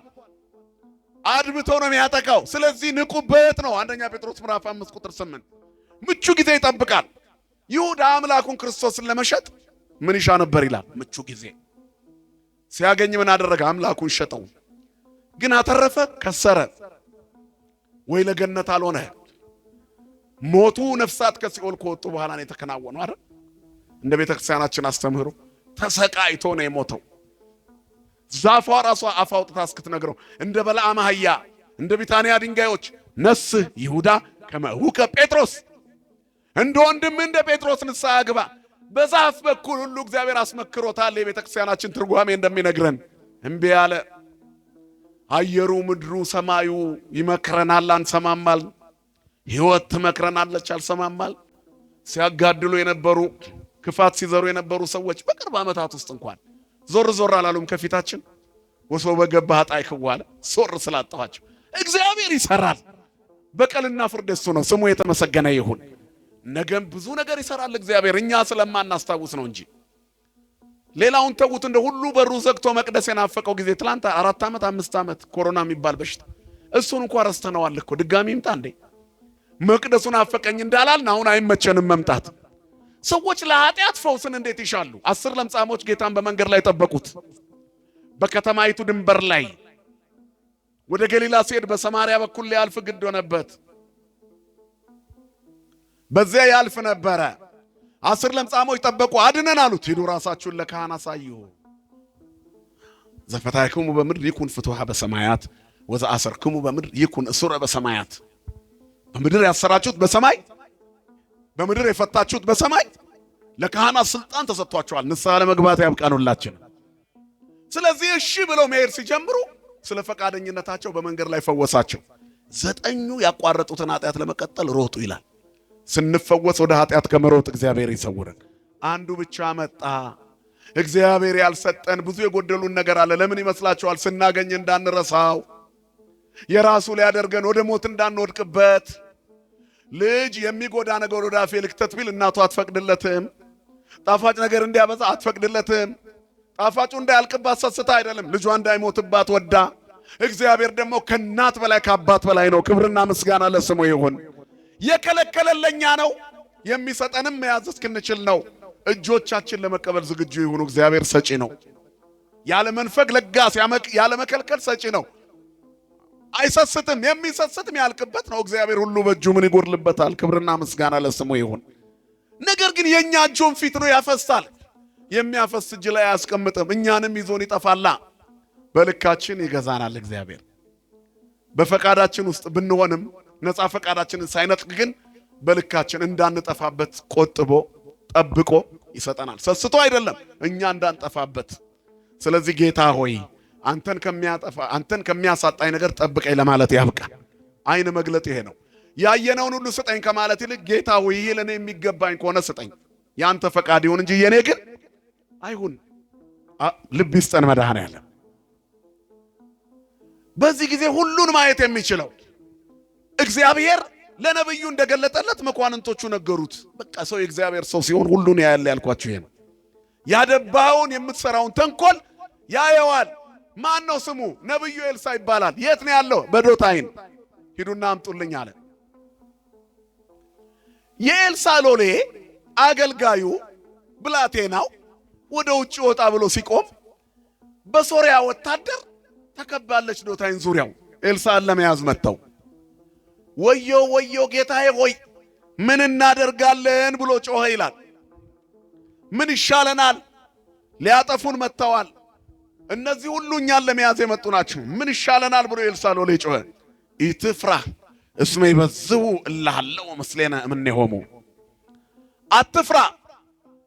አድብቶ ነው የሚያጠቃው። ስለዚህ ንቁበት ነው። አንደኛ ጴጥሮስ ምዕራፍ 5 ቁጥር 8 ምቹ ጊዜ ይጠብቃል። ይሁዳ አምላኩን ክርስቶስን ለመሸጥ ምን ይሻ ነበር ይላል? ምቹ ጊዜ ሲያገኝ ምን አደረገ? አምላኩን ሸጠው። ግን አተረፈ? ከሰረ። ወይ ለገነት አልሆነ። ሞቱ ነፍሳት ከሲኦል ከወጡ በኋላ ነው የተከናወነው አይደል? እንደ ቤተክርስቲያናችን አስተምህሮ ተሰቃይቶ ነው የሞተው። ዛፏ ራሷ አፍ አውጥታ እስክትነግረው እንደ በለዓም አህያ እንደ ቢታንያ ድንጋዮች ነስህ ይሁዳ ከመሁከ ጴጥሮስ፣ እንደ ወንድም እንደ ጴጥሮስ ንስሐ ግባ። በዛፍ በኩል ሁሉ እግዚአብሔር አስመክሮታል። የቤተክርስቲያናችን ትርጓሜ እንደሚነግረን እምቢ ያለ አየሩ ምድሩ ሰማዩ ይመክረናል፣ አንሰማማል። ሕይወት ትመክረናለች፣ አልሰማማል። ሲያጋድሉ የነበሩ ክፋት ሲዘሩ የነበሩ ሰዎች በቅርብ ዓመታት ውስጥ እንኳን ዞር ዞር አላሉም ከፊታችን። ወሶ በገባ ኃጣይ ክዋለ ሶር ስላጣኋቸው እግዚአብሔር ይሰራል። በቀልና ፍርድ እሱ ነው፣ ስሙ የተመሰገነ ይሁን። ነገም ብዙ ነገር ይሰራል እግዚአብሔር፣ እኛ ስለማናስታውስ ነው እንጂ። ሌላውን ተውት። እንደ ሁሉ በሩ ዘግቶ መቅደስ የናፈቀው ጊዜ ትላንት 4 ዓመት 5 ዓመት ኮሮና የሚባል በሽታ እሱን እንኳን ረስተነዋል እኮ። ድጋሚ ይምጣ እንዴ? መቅደሱን አፈቀኝ እንዳላልን አሁን አይመቸንም መምጣት። ሰዎች ለኃጢአት ፈውስን እንዴት ይሻሉ? 10 ለምጻሞች ጌታን በመንገድ ላይ ጠበቁት። በከተማይቱ ድንበር ላይ ወደ ገሊላ ሲሄድ በሰማርያ በኩል ሊያልፍ ግድ ሆነበት። በዚያ ያልፍ ነበረ። 10 ለምጻሞች ጠበቁ። አድነን አሉት። ሂዱ ራሳችሁን ለካህን አሳዩ። ዘፈታይክሙ በምድር ይኩን ፍትሐ በሰማያት ወዘአሰርክሙ በምድር ይኩን እስረ በሰማያት። በምድር ያሰራችሁት በሰማይ፣ በምድር የፈታችሁት በሰማይ። ለካህናት ስልጣን ተሰጥቷቸዋል። ንስሐ ለመግባት ያብቃኑላችን። ስለዚህ እሺ ብለው መሄድ ሲጀምሩ ስለ ፈቃደኝነታቸው በመንገድ ላይ ፈወሳቸው። 9ኙ ያቋረጡትን ኃጢአት ለመቀጠል ሮጡ ይላል። ስንፈወስ ወደ ኃጢአት ከመሮጥ እግዚአብሔር ይሰውረን። አንዱ ብቻ መጣ። እግዚአብሔር ያልሰጠን ብዙ የጎደሉን ነገር አለ። ለምን ይመስላችኋል? ስናገኝ እንዳንረሳው፣ የራሱ ሊያደርገን ወደ ሞት እንዳንወድቅበት። ልጅ የሚጎዳ ነገር ወደ አፌ ልክተት ቢል እናቱ አትፈቅድለትም። ጣፋጭ ነገር እንዲያበዛ አትፈቅድለትም። ጣፋጩ እንዳያልቅባት ሰስታ አይደለም፣ ልጇ እንዳይሞትባት ወዳ። እግዚአብሔር ደግሞ ከእናት በላይ ከአባት በላይ ነው። ክብርና ምስጋና ለስሙ ይሁን። የከለከለን ለኛ ነው፣ የሚሰጠንም መያዝ እስክንችል ነው። እጆቻችን ለመቀበል ዝግጁ ይሁኑ። እግዚአብሔር ሰጪ ነው። ያለ መንፈግ ለጋስ፣ ያለ መከልከል ሰጪ ነው። አይሰስትም። የሚሰስትም ያልቅበት ነው። እግዚአብሔር ሁሉ በእጁ ምን ይጎድልበታል? ክብርና ምስጋና ለስሙ ይሁን። ነገር ግን የኛ እጁን ፊት ነው ያፈሳል። የሚያፈስ እጅ ላይ አያስቀምጥም። እኛንም ይዞን ይጠፋላ። በልካችን ይገዛናል እግዚአብሔር። በፈቃዳችን ውስጥ ብንሆንም ነፃ ፈቃዳችንን ሳይነጥቅ ግን በልካችን እንዳንጠፋበት ቆጥቦ ጠብቆ ይሰጠናል። ሰስቶ አይደለም፣ እኛ እንዳንጠፋበት። ስለዚህ ጌታ ሆይ አንተን ከሚያሳጣኝ ነገር ጠብቀኝ ለማለት ያብቃል። አይን መግለጥ ይሄ ነው። ያየነውን ሁሉ ስጠኝ ከማለት ይልቅ ጌታ ሆይ ይሄ ለኔ የሚገባኝ ከሆነ ስጠኝ፣ ያንተ ፈቃድ ይሁን እንጂ የኔ ግን አይሁን ልብ ይስጠን መድኃኔዓለም። በዚህ ጊዜ ሁሉን ማየት የሚችለው እግዚአብሔር ለነብዩ እንደገለጠለት መኳንንቶቹ ነገሩት። በቃ ሰው የእግዚአብሔር ሰው ሲሆን ሁሉን ያያል ያልኳችሁ ይሄን ያደባውን የምትሰራውን ተንኮል ያየዋል። ማን ነው ስሙ? ነብዩ ኤልሳ ይባላል። የት ነው ያለው? በዶታይን ሂዱና አምጡልኝ አለ። የኤልሳ ሎሌ አገልጋዩ ብላቴናው ወደ ውጭ ወጣ ብሎ ሲቆም በሶሪያ ወታደር ተከባለች ዶታይን ዙሪያው። ኤልሳን ለመያዝ መጥተው ወዮ ወዮ ጌታዬ ሆይ ምን እናደርጋለን ብሎ ጮኸ ይላል። ምን ይሻለናል? ሊያጠፉን መጥተዋል። እነዚህ ሁሉ እኛን ለመያዝ የመጡ ናቸው። ምን ይሻለናል ብሎ ኤልሳ ሎሌ ጮኸ። ኢትፍራ እስመ ይበዝሑ እልሃለሁ ምስሌነ እምኔሆሙ። አትፍራ፣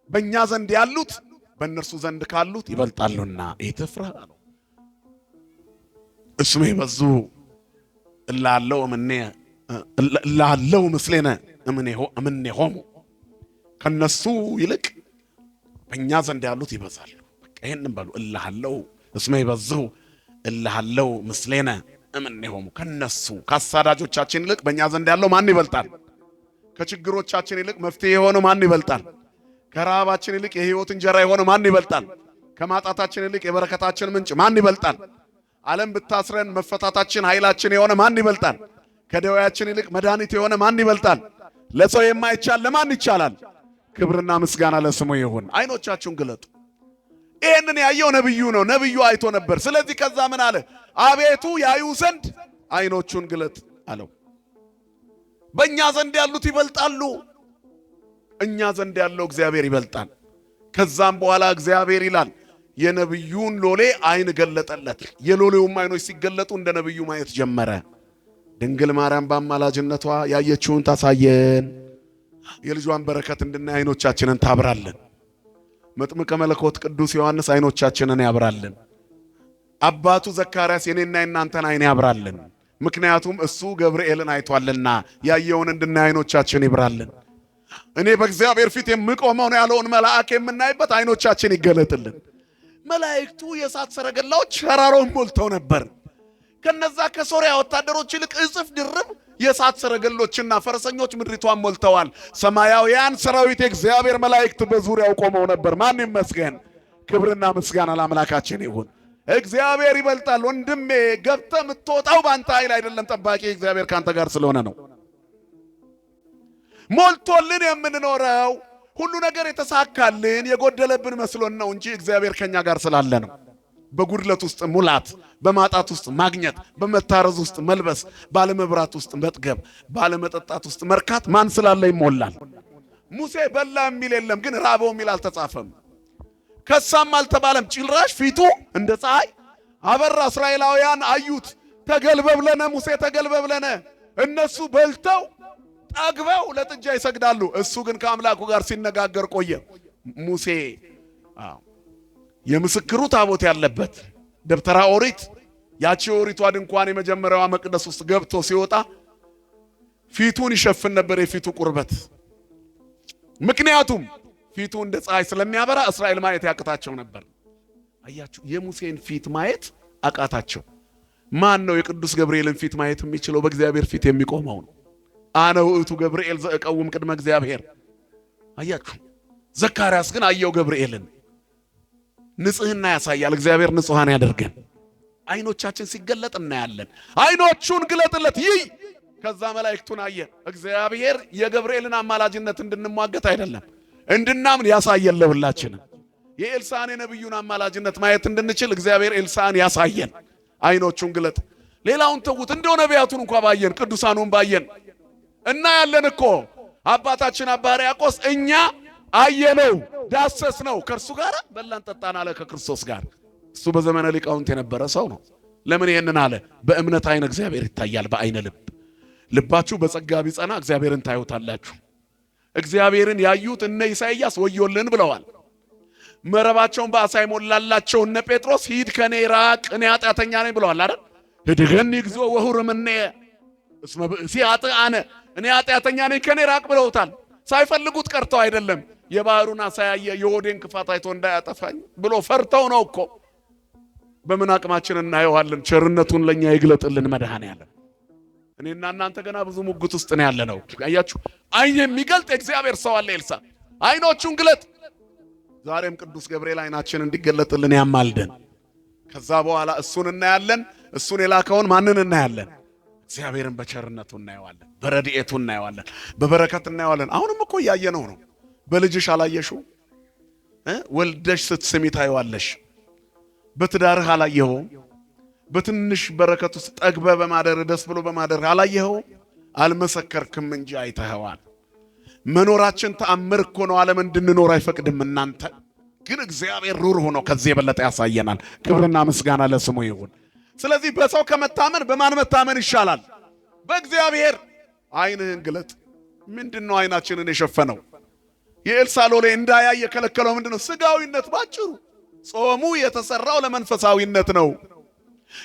በእኛ ዘንድ ያሉት በእነርሱ ዘንድ ካሉት ይበልጣሉና። ኢትፍራ እስመ ይበዝሑ እልሃለሁ ምስሌነ እምኔሆሙ። ከነሱ ይልቅ በእኛ ዘንድ ያሉት ይበዛሉ። በቃ ይሄንን በሉ። እልሃለሁ እስመ ይበዝሑ እልሃለሁ ምስሌነ እምኔሆሙ። ከነሱ ከአሳዳጆቻችን ይልቅ በእኛ ዘንድ ያለው ማን ይበልጣል? ከችግሮቻችን ይልቅ መፍትሄ የሆነው ማን ይበልጣል? ከረሃባችን ይልቅ የህይወት እንጀራ የሆነው ማን ይበልጣል? ከማጣታችን ይልቅ የበረከታችን ምንጭ ማን ይበልጣል? ዓለም ብታስረን መፈታታችን ኃይላችን የሆነ ማን ይበልጣል? ከደዌያችን ይልቅ መድኃኒት የሆነ ማን ይበልጣል? ለሰው የማይቻል ለማን ይቻላል? ክብርና ምስጋና ለስሙ ይሁን። አይኖቻችሁን ግለጡ። ይህንን ያየው ነብዩ ነው። ነብዩ አይቶ ነበር። ስለዚህ ከዛ ምን አለ? አቤቱ ያዩ ዘንድ አይኖቹን ግለጥ አለው። በእኛ ዘንድ ያሉት ይበልጣሉ። እኛ ዘንድ ያለው እግዚአብሔር ይበልጣል። ከዛም በኋላ እግዚአብሔር ይላል የነብዩን ሎሌ አይን ገለጠለት። የሎሌውም አይኖች ሲገለጡ እንደ ነብዩ ማየት ጀመረ። ድንግል ማርያም በአማላጅነቷ ያየችውን ታሳየን። የልጇን በረከት እንድናይ አይኖቻችንን ታብራለን። መጥምቀ መለኮት ቅዱስ ዮሐንስ አይኖቻችንን ያብራልን። አባቱ ዘካርያስ የኔና የናንተን አይን ያብራልን። ምክንያቱም እሱ ገብርኤልን አይቷልና ያየውን እንድናይ አይኖቻችን ይብራልን። እኔ በእግዚአብሔር ፊት የምቆመው ነው ያለውን መልአክ የምናይበት አይኖቻችን ይገለጥልን። መላእክቱ የእሳት ሰረገላዎች ሸራሮውን ሞልተው ነበር። ከነዛ ከሶሪያ ወታደሮች ይልቅ እጥፍ ድርብ የእሳት ሰረገሎችና ፈረሰኞች ምድሪቷን ሞልተዋል። ሰማያውያን ሰራዊት የእግዚአብሔር መላእክት በዙሪያው ቆመው ነበር። ማን ይመስገን? ክብርና ምስጋና ለአምላካችን ይሁን። እግዚአብሔር ይበልጣል። ወንድሜ ገብተህ የምትወጣው በአንተ ኃይል አይደለም። ጠባቂ እግዚአብሔር ካንተ ጋር ስለሆነ ነው። ሞልቶልን የምንኖረው ሁሉ ነገር የተሳካልን የጎደለብን መስሎን ነው እንጂ እግዚአብሔር ከኛ ጋር ስላለ ነው። በጉድለት ውስጥ ሙላት፣ በማጣት ውስጥ ማግኘት፣ በመታረዝ ውስጥ መልበስ፣ ባለመብራት ውስጥ መጥገብ፣ ባለመጠጣት ውስጥ መርካት ማን ስላለ ይሞላል። ሙሴ በላ የሚል የለም ግን ራበው የሚል አልተጻፈም። ከሳም አልተባለም። ጭራሽ ፊቱ እንደ ፀሐይ አበራ። እስራኤላውያን አዩት። ተገልበብለነ ሙሴ ተገልበብለነ። እነሱ በልተው ጠግበው ለጥጃ ይሰግዳሉ። እሱ ግን ከአምላኩ ጋር ሲነጋገር ቆየ። ሙሴ የምስክሩ ታቦት ያለበት ደብተራ ኦሪት ያቺ ኦሪቷ ድንኳን የመጀመሪያዋ መቅደስ ውስጥ ገብቶ ሲወጣ ፊቱን ይሸፍን ነበር፣ የፊቱ ቁርበት። ምክንያቱም ፊቱ እንደ ፀሐይ ስለሚያበራ እስራኤል ማየት ያቅታቸው ነበር። አያችሁ፣ የሙሴን ፊት ማየት አቃታቸው። ማን ነው የቅዱስ ገብርኤልን ፊት ማየት የሚችለው? በእግዚአብሔር ፊት የሚቆመው ነው። አነ ውእቱ ገብርኤል ዘእቀውም ቅድመ እግዚአብሔር። አያችሁ፣ ዘካርያስ ግን አየው ገብርኤልን። ንጽህና ያሳያል። እግዚአብሔር ንጹሃን ያደርገን። አይኖቻችን ሲገለጥ እናያለን። አይኖቹን ግለጥለት ይይ። ከዛ መላእክቱን አየ። እግዚአብሔር የገብርኤልን አማላጅነት እንድንሟገት አይደለም እንድናምን ያሳየን። ለሁላችንም የኤልሳዕን የነብዩን አማላጅነት ማየት እንድንችል እግዚአብሔር ኤልሳዕን ያሳየን። አይኖቹን ግለጥ። ሌላውን ተውት። እንደው ነቢያቱን እንኳን ባየን፣ ቅዱሳኑን ባየን እና ያለን እኮ አባታችን አባ ሕርያቆስ እኛ አየነው፣ ዳሰስነው፣ ከእርሱ ጋር በላን ጠጣን አለ ከክርስቶስ ጋር። እሱ በዘመነ ሊቃውንት የነበረ ሰው ነው። ለምን ይሄንን አለ? በእምነት አይን እግዚአብሔር ይታያል። በአይነ ልብ ልባችሁ በጸጋ ቢጸና እግዚአብሔርን ታዩታላችሁ። እግዚአብሔርን ያዩት እነ ኢሳይያስ ወዮልን ብለዋል። መረባቸውን በአሳ ይሞላላቸው እነ ጴጥሮስ ሂድ ከኔ ራቅ እኔ ኃጢአተኛ ነኝ ብለዋል አይደል? ህድገኒ እግዚኦ ወሁርም እኔ እስመ ብእሲ ኃጥአነ እኔ ኃጢአተኛ ነኝ ከኔ ራቅ ብለውታል። ሳይፈልጉት ቀርተው አይደለም፣ የባህሩን አሳ ያየ የሆዴን ክፋት አይቶ እንዳያጠፋኝ ብሎ ፈርተው ነው እኮ። በምን አቅማችን እናየዋለን? ቸርነቱን ለኛ ይግለጥልን መድኃኔዓለም። እኔና እናንተ ገና ብዙ ሙግት ውስጥ ነው ያለነው። አያችሁ፣ አይን የሚገልጥ እግዚአብሔር ሰው አለ። ኤልሳ አይኖቹን ግለጥ። ዛሬም ቅዱስ ገብርኤል አይናችን እንዲገለጥልን ያማልደን። ከዛ በኋላ እሱን እናያለን። እሱን የላከውን ማንን እናያለን? እግዚአብሔርን በቸርነቱ እናየዋለን፣ በረድኤቱ እናየዋለን፣ በበረከት እናየዋለን። አሁንም እኮ እያየነው ነው። በልጅሽ አላየሽው? ወልደሽ ስትስሚ ታየዋለሽ። በትዳርህ አላየኸው? በትንሽ በረከት ውስጥ ጠግበ በማደር ደስ ብሎ በማደር አላየኸው? አልመሰከርክም እንጂ አይተኸዋል። መኖራችን ተአምር እኮ ነው። ዓለም እንድንኖር አይፈቅድም። እናንተ ግን እግዚአብሔር ሩር ሆኖ ከዚህ የበለጠ ያሳየናል። ክብርና ምስጋና ለስሙ ይሁን። ስለዚህ በሰው ከመታመን በማን መታመን ይሻላል? በእግዚአብሔር። አይንህን ግለጥ። ምንድነው አይናችንን የሸፈነው? የኤልሳ ሎሌ እንዳያይ የከለከለው ምንድነው? ስጋዊነት። ባጭሩ ጾሙ የተሰራው ለመንፈሳዊነት ነው።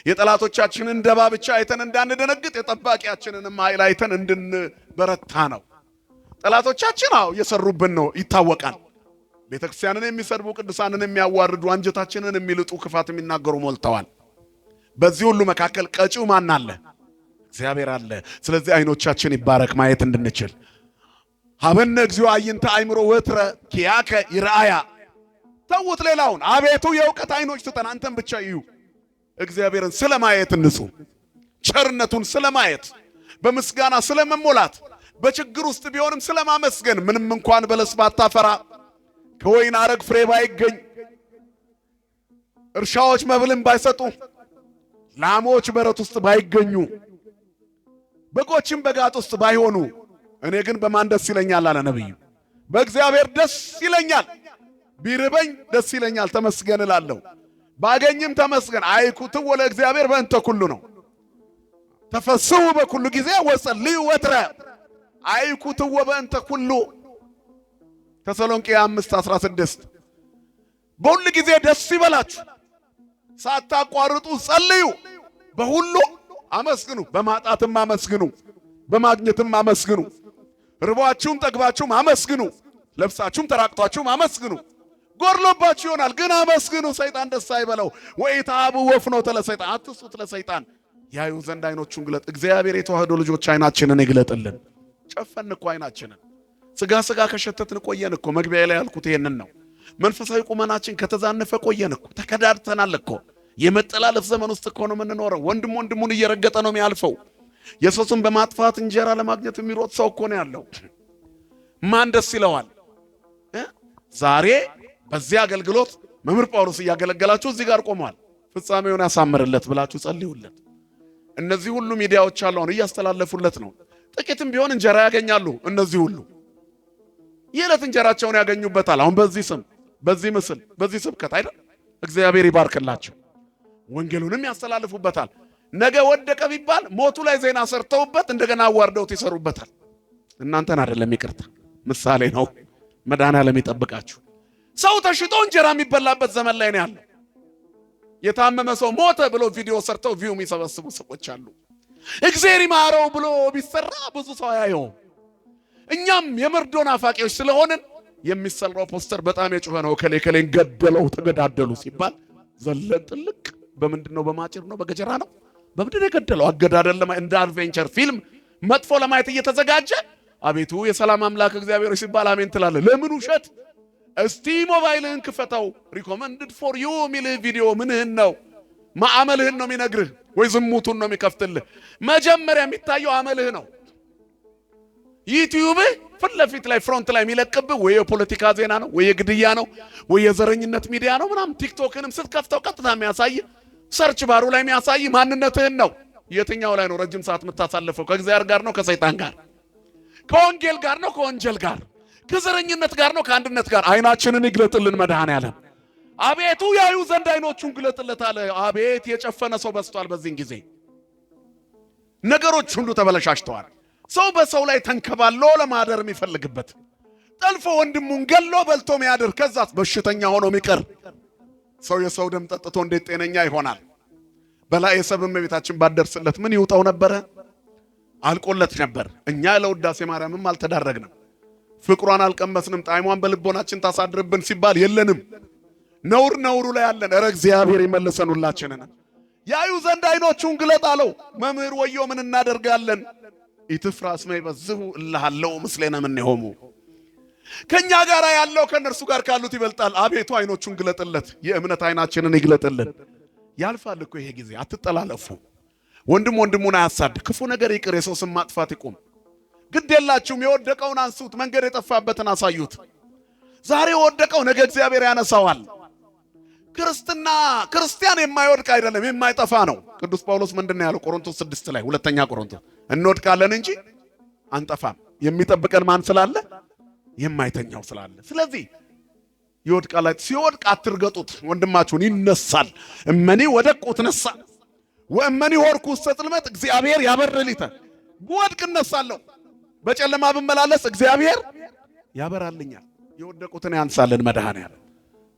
የጠላቶቻችንን ደባ ብቻ አይተን እንዳንደነግጥ የጠባቂያችንንም ኃይል አይተን እንድንበረታ ነው። ጠላቶቻችን የሰሩብን ነው ይታወቃል። ቤተክርስቲያንን የሚሰድቡ ቅዱሳንን የሚያዋርዱ አንጀታችንን የሚልጡ ክፋት የሚናገሩ ሞልተዋል። በዚህ ሁሉ መካከል ቀጪው ማን አለ? እግዚአብሔር አለ። ስለዚህ አይኖቻችን ይባረክ ማየት እንድንችል። ሀበነ እግዚኦ አይንተ አእምሮ ወትረ ኪያከ ይርአያ። ተውት ሌላውን። አቤቱ የእውቀት አይኖች ስጠን፣ አንተን ብቻ እዩ። እግዚአብሔርን ስለማየት እንጹ። ቸርነቱን ስለማየት፣ በምስጋና ስለመሞላት፣ በችግር ውስጥ ቢሆንም ስለማመስገን። ምንም እንኳን በለስ ባታፈራ፣ ከወይን አረግ ፍሬ ባይገኝ፣ እርሻዎች መብልን ባይሰጡ፣ ላሞች በረት ውስጥ ባይገኙ፣ በጎችም በጋጥ ውስጥ ባይሆኑ፣ እኔ ግን በማን ደስ ይለኛል አለ ነብዩ። በእግዚአብሔር ደስ ይለኛል። ቢርበኝ ደስ ይለኛል፣ ተመስገን እላለሁ። ባገኝም ተመስገን። አይኩቱ ወለ እግዚአብሔር በእንተ ኩሉ ነው። ተፈስሑ በኩሉ ጊዜ ወጸልዩ ወትረ አይኩቱ ወበእንተ ኩሉ። ተሰሎንቄ 5:16 በሁሉ ጊዜ ደስ ይበላችሁ፣ ሳታቋርጡ ጸልዩ፣ በሁሉ አመስግኑ። በማጣትም አመስግኑ፣ በማግኘትም አመስግኑ። ርቧችሁም ጠግባችሁም አመስግኑ፣ ለብሳችሁም ተራቅቷችሁም አመስግኑ። ጎርሎባችሁ ይሆናል ግን አመስግኑ፣ ሰይጣን ደስ አይበለው። ወኢታቡ ወፍኖተ ለሰይጣን፣ አትስጡት ለሰይጣን። ያዩ ዘንድ አይኖቹን ግለጥ። እግዚአብሔር የተዋህዶ ልጆች አይናችንን ይግለጥልን። ጨፈን እኮ አይናችንን። ስጋ ከሸተትን ቆየን እኮ። መግቢያ ላይ ያልኩት ይሄንን ነው። መንፈሳዊ ቁመናችን ከተዛነፈ ቆየን እኮ። ተከዳድተናል እኮ። የመጠላለፍ ዘመን ውስጥ እኮ ነው የምንኖረው። ወንድም ወንድሙን እየረገጠ ነው የሚያልፈው። የሱስን በማጥፋት እንጀራ ለማግኘት የሚሮጥ ሰው እኮ ነው ያለው። ማን ደስ ይለዋል? ዛሬ በዚህ አገልግሎት መምህር ጳውሎስ እያገለገላችሁ እዚህ ጋር ቆሟል። ፍጻሜውን ያሳምርለት ብላችሁ ጸልዩለት። እነዚህ ሁሉ ሚዲያዎች አሉን እያስተላለፉለት ነው። ጥቂትም ቢሆን እንጀራ ያገኛሉ። እነዚህ ሁሉ የዕለት እንጀራቸውን ያገኙበታል። አሁን በዚህ ስም፣ በዚህ ምስል፣ በዚህ ስብከት አይደል? እግዚአብሔር ይባርክላቸው። ወንጌሉንም ያስተላልፉበታል። ነገ ወደቀ ቢባል ሞቱ ላይ ዜና ሰርተውበት እንደገና አዋርደውት ይሰሩበታል። እናንተን አይደለም፣ ይቅርታ ምሳሌ ነው። መድኃኔዓለም ይጠብቃችሁ። ሰው ተሽጦ እንጀራ የሚበላበት ዘመን ላይ ነው ያለው። የታመመ ሰው ሞተ ብሎ ቪዲዮ ሰርተው ቪው የሚሰበስቡ ሰዎች አሉ። እግዚአብሔር ይማረው ብሎ ቢሰራ ብዙ ሰው ያየው። እኛም የመርዶ ናፋቂዎች ስለሆንን የሚሰራው ፖስተር በጣም የጮኸ ነው። ከሌን ገደለው ተገዳደሉ ሲባል ዘለን ጥልቅ። በምንድነው? በማጭር ነው? በገጀራ ነው? በምንድነው የገደለው? አገዳደል እንደ አድቬንቸር ፊልም መጥፎ ለማየት እየተዘጋጀ አቤቱ የሰላም አምላክ እግዚአብሔር ሲባል አሜን ትላለ። ለምን ውሸት? እስቲ ሞባይልህን ክፈተው። ሪኮመንድድ ፎር ዩ የሚልህ ቪዲዮ ምንህን ነው? ማዕመልህን ነው የሚነግርህ ወይ ዝሙቱን ነው የሚከፍትልህ? መጀመሪያ የሚታየው አመልህ ነው። ዩቲዩብ ፊት ለፊት ላይ ፍሮንት ላይ የሚለቅብህ ወይ የፖለቲካ ዜና ነው፣ ወይ የግድያ ነው፣ ወይ የዘረኝነት ሚዲያ ነው ምናምን። ቲክቶክንም ስትከፍተው ቀጥታ የሚያሳይ ሰርች ባሩ ላይ የሚያሳይ ማንነትህን ነው። የትኛው ላይ ነው ረጅም ሰዓት የምታሳልፈው? ከእግዚአብሔር ጋር ነው? ከሰይጣን ጋር? ከወንጌል ጋር ነው? ከወንጀል ጋር? ከዘረኝነት ጋር ነው? ከአንድነት ጋር? አይናችንን ይግለጥልን መድኃኔዓለም። አቤቱ ያዩ ዘንድ አይኖቹን ግለጥለት አለ። አቤት የጨፈነ ሰው በስቷል። በዚህን ጊዜ ነገሮች ሁሉ ተበለሻሽተዋል። ሰው በሰው ላይ ተንከባሎ ለማደር የሚፈልግበት፣ ጠልፎ ወንድሙን ገሎ በልቶ የሚያድር፣ ከዛስ በሽተኛ ሆኖ የሚቀር ሰው የሰው ደም ጠጥቶ እንዴት ጤነኛ ይሆናል? በላይ የሰብም ቤታችን ባደርስለት ምን ይውጣው ነበረ? አልቆለት ነበር። እኛ ለውዳሴ ማርያምም አልተዳረግንም። ፍቅሯን አልቀመስንም ጣዕሟን በልቦናችን ታሳድርብን ሲባል የለንም። ነውሩ ላይ ያለን። ኧረ እግዚአብሔር ይመልሰን ሁላችንን። ያዩ ዘንድ አይኖቹን ግለጥ አለው። መምህር ወዮ ምን እናደርጋለን? ኢትፍራ እስመ ይበዝሑ እልሃለሁ ምስሌነ እምኔሆሙ። ከኛ ጋር ያለው ከነርሱ ጋር ካሉት ይበልጣል። አቤቱ አይኖቹን ግለጥለት፣ የእምነት አይናችንን ይግለጥልን። ያልፋል እኮ ይሄ ጊዜ። አትጠላለፉ። ወንድም ወንድሙን አያሳድ። ክፉ ነገር ይቅር፣ የሰው ስም ማጥፋት ይቁም። ግድ የላችሁም። የወደቀውን አንሱት፣ መንገድ የጠፋበትን አሳዩት። ዛሬ የወደቀው ነገ እግዚአብሔር ያነሳዋል። ክርስቲያን የማይወድቅ አይደለም የማይጠፋ ነው። ቅዱስ ጳውሎስ ምንድነው ያለው? ቆሮንቶስ 6 ላይ ሁለተኛ ቆሮንቶስ እንወድቃለን እንጂ አንጠፋም። የሚጠብቀን ማን ስላለ? የማይተኛው ስላለ። ስለዚህ ይወድቃል። ሲወድቅ አትርገጡት። ወንድማችሁን ይነሳል። እመኒ ወደቁ ትነሳ ወእመኒ ሆርኩ ውስተ ጽልመት እግዚአብሔር ያበርልኝ። ብወድቅ እነሳለሁ፣ በጨለማ ብመላለስ እግዚአብሔር ያበራልኛል። የወደቁትን ያንሳልን መድኃኔዓለም።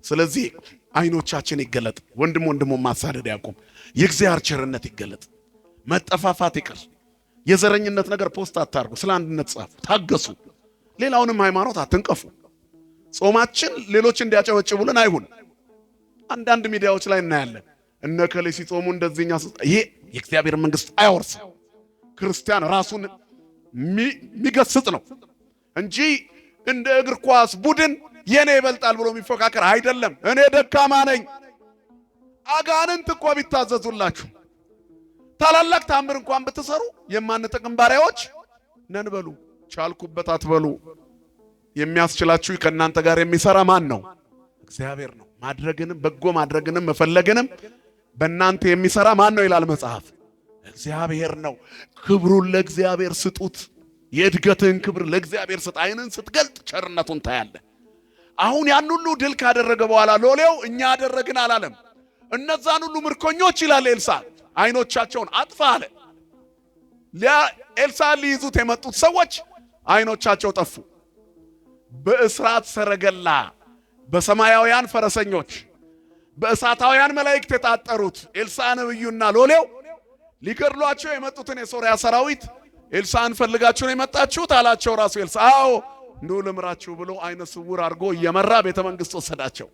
ስለዚህ አይኖቻችን ይገለጥ። ወንድሙን ማሳደድ ያቁም። የእግዚአብሔር ቸርነት ይገለጥ። መጠፋፋት ይቅር። የዘረኝነት ነገር ፖስት አታርጉ። ስለ አንድነት ጻፉ። ታገሱ። ሌላውንም ሃይማኖት አትንቀፉ። ጾማችን ሌሎች እንዲያጨበጭቡልን አይሁን። አንዳንድ ሚዲያዎች ላይ እናያለን። እነከሌ ሲጾሙ እንደዚህኛ ይሄ የእግዚአብሔር መንግስት አይወርስ። ክርስቲያን ራሱን የሚገስጽ ነው እንጂ እንደ እግር ኳስ ቡድን የኔ ይበልጣል ብሎ የሚፎካከር አይደለም። እኔ ደካማ ነኝ። አጋንንት እኮ ቢታዘዙላችሁ ታላላቅ ታምር እንኳን ብትሰሩ የማንጠቅም ባሪያዎች ነን በሉ። ቻልኩበት አትበሉ። የሚያስችላችሁ ከእናንተ ጋር የሚሰራ ማን ነው? እግዚአብሔር ነው። ማድረግንም በጎ ማድረግንም መፈለግንም በእናንተ የሚሰራ ማን ነው ይላል መጽሐፍ? እግዚአብሔር ነው። ክብሩን ለእግዚአብሔር ስጡት። የእድገትን ክብር ለእግዚአብሔር ስጥ። አይንን ስትገልጥ ቸርነቱን ታያለህ። አሁን ያን ሁሉ ድል ካደረገ በኋላ ሎሌው እኛ አደረግን አላለም። እነዛን ሁሉ ምርኮኞች ይላል ኤልሳ አይኖቻቸውን አጥፋ አለ። ኤልሳ ሊይዙት የመጡት ሰዎች አይኖቻቸው ጠፉ። በእስራት ሰረገላ፣ በሰማያውያን ፈረሰኞች፣ በእሳታውያን መላእክት የታጠሩት ኤልሳ ነብዩና ሎሌው ሊገድሏቸው የመጡትን የሶርያ ሰራዊት ኤልሳን ፈልጋችሁ ነው የመጣችሁት አላቸው። ራሱ ኤልሳ አዎ ኑ ልምራችሁ ብሎ አይነ ስውር አድርጎ እየመራ ቤተ መንግስት ወሰዳቸው።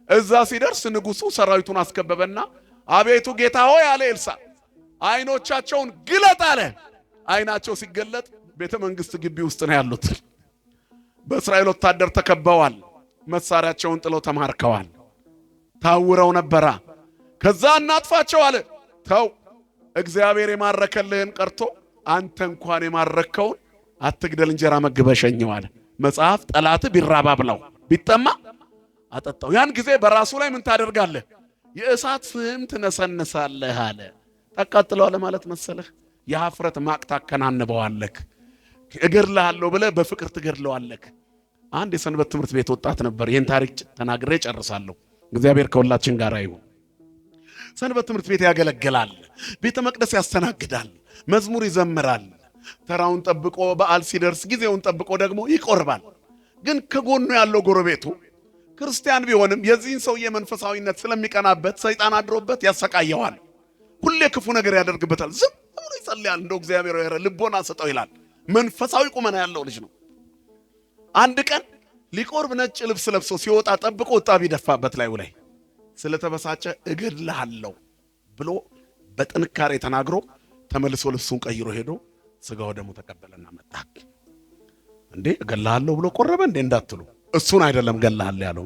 እዛ ሲደርስ ንጉሱ ሰራዊቱን አስከበበና አቤቱ ጌታ ሆይ አለ ኤልሳ፣ አይኖቻቸውን ግለጥ አለ። አይናቸው ሲገለጥ ቤተ መንግስት ግቢ ውስጥ ነው ያሉት። በእስራኤል ወታደር ተከበዋል። መሳሪያቸውን ጥለው ተማርከዋል። ታውረው ነበራ። ከዛ እናጥፋቸው አለ። ተው እግዚአብሔር የማረከልህን ቀርቶ አንተ እንኳን የማረከውን አትግደል፣ እንጀራ መግበሸኘው አለ። መጽሐፍ ጠላት ቢራባ ብለው ቢጠማ አጠጣው። ያን ጊዜ በራሱ ላይ ምን ታደርጋለህ? የእሳት ፍህም ትነሰንሳለህ አለ። ታቃጥለዋለህ ማለት መሰለህ? የሀፍረት ማቅ ታከናንበዋለህ። እገድልሃለሁ ብለህ በፍቅር ትገድለዋለህ። አንድ የሰንበት ትምህርት ቤት ወጣት ነበር። ይህን ታሪክ ተናግሬ ጨርሳለሁ። እግዚአብሔር ከሁላችን ጋር ይሁን። ሰንበት ትምህርት ቤት ያገለግላል። ቤተ መቅደስ ያስተናግዳል። መዝሙር ይዘምራል። ተራውን ጠብቆ በዓል ሲደርስ ጊዜውን ጠብቆ ደግሞ ይቆርባል። ግን ከጎኑ ያለው ጎረቤቱ ክርስቲያን ቢሆንም የዚህን ሰውዬ መንፈሳዊነት ስለሚቀናበት ሰይጣን አድሮበት ያሰቃየዋል። ሁሌ ክፉ ነገር ያደርግበታል። ዝም ብሎ ይጸልያል። እንደው እግዚአብሔር ሆይ ልቦና ስጠው ይላል። መንፈሳዊ ቁመና ያለው ልጅ ነው። አንድ ቀን ሊቆርብ ነጭ ልብስ ለብሶ ሲወጣ ጠብቆ ወጣቢ ደፋበት ላዩ ላይ። ስለተበሳጨ እገድልሃለሁ ብሎ በጥንካሬ ተናግሮ ተመልሶ ልብሱን ቀይሮ ሄዶ ስጋው ደሙ ተቀበለና መጣ። እንዴ እገድልሃለሁ ብሎ ቆረበ እንዴ እንዳትሉ፣ እሱን አይደለም እገድልሃለሁ ያለው።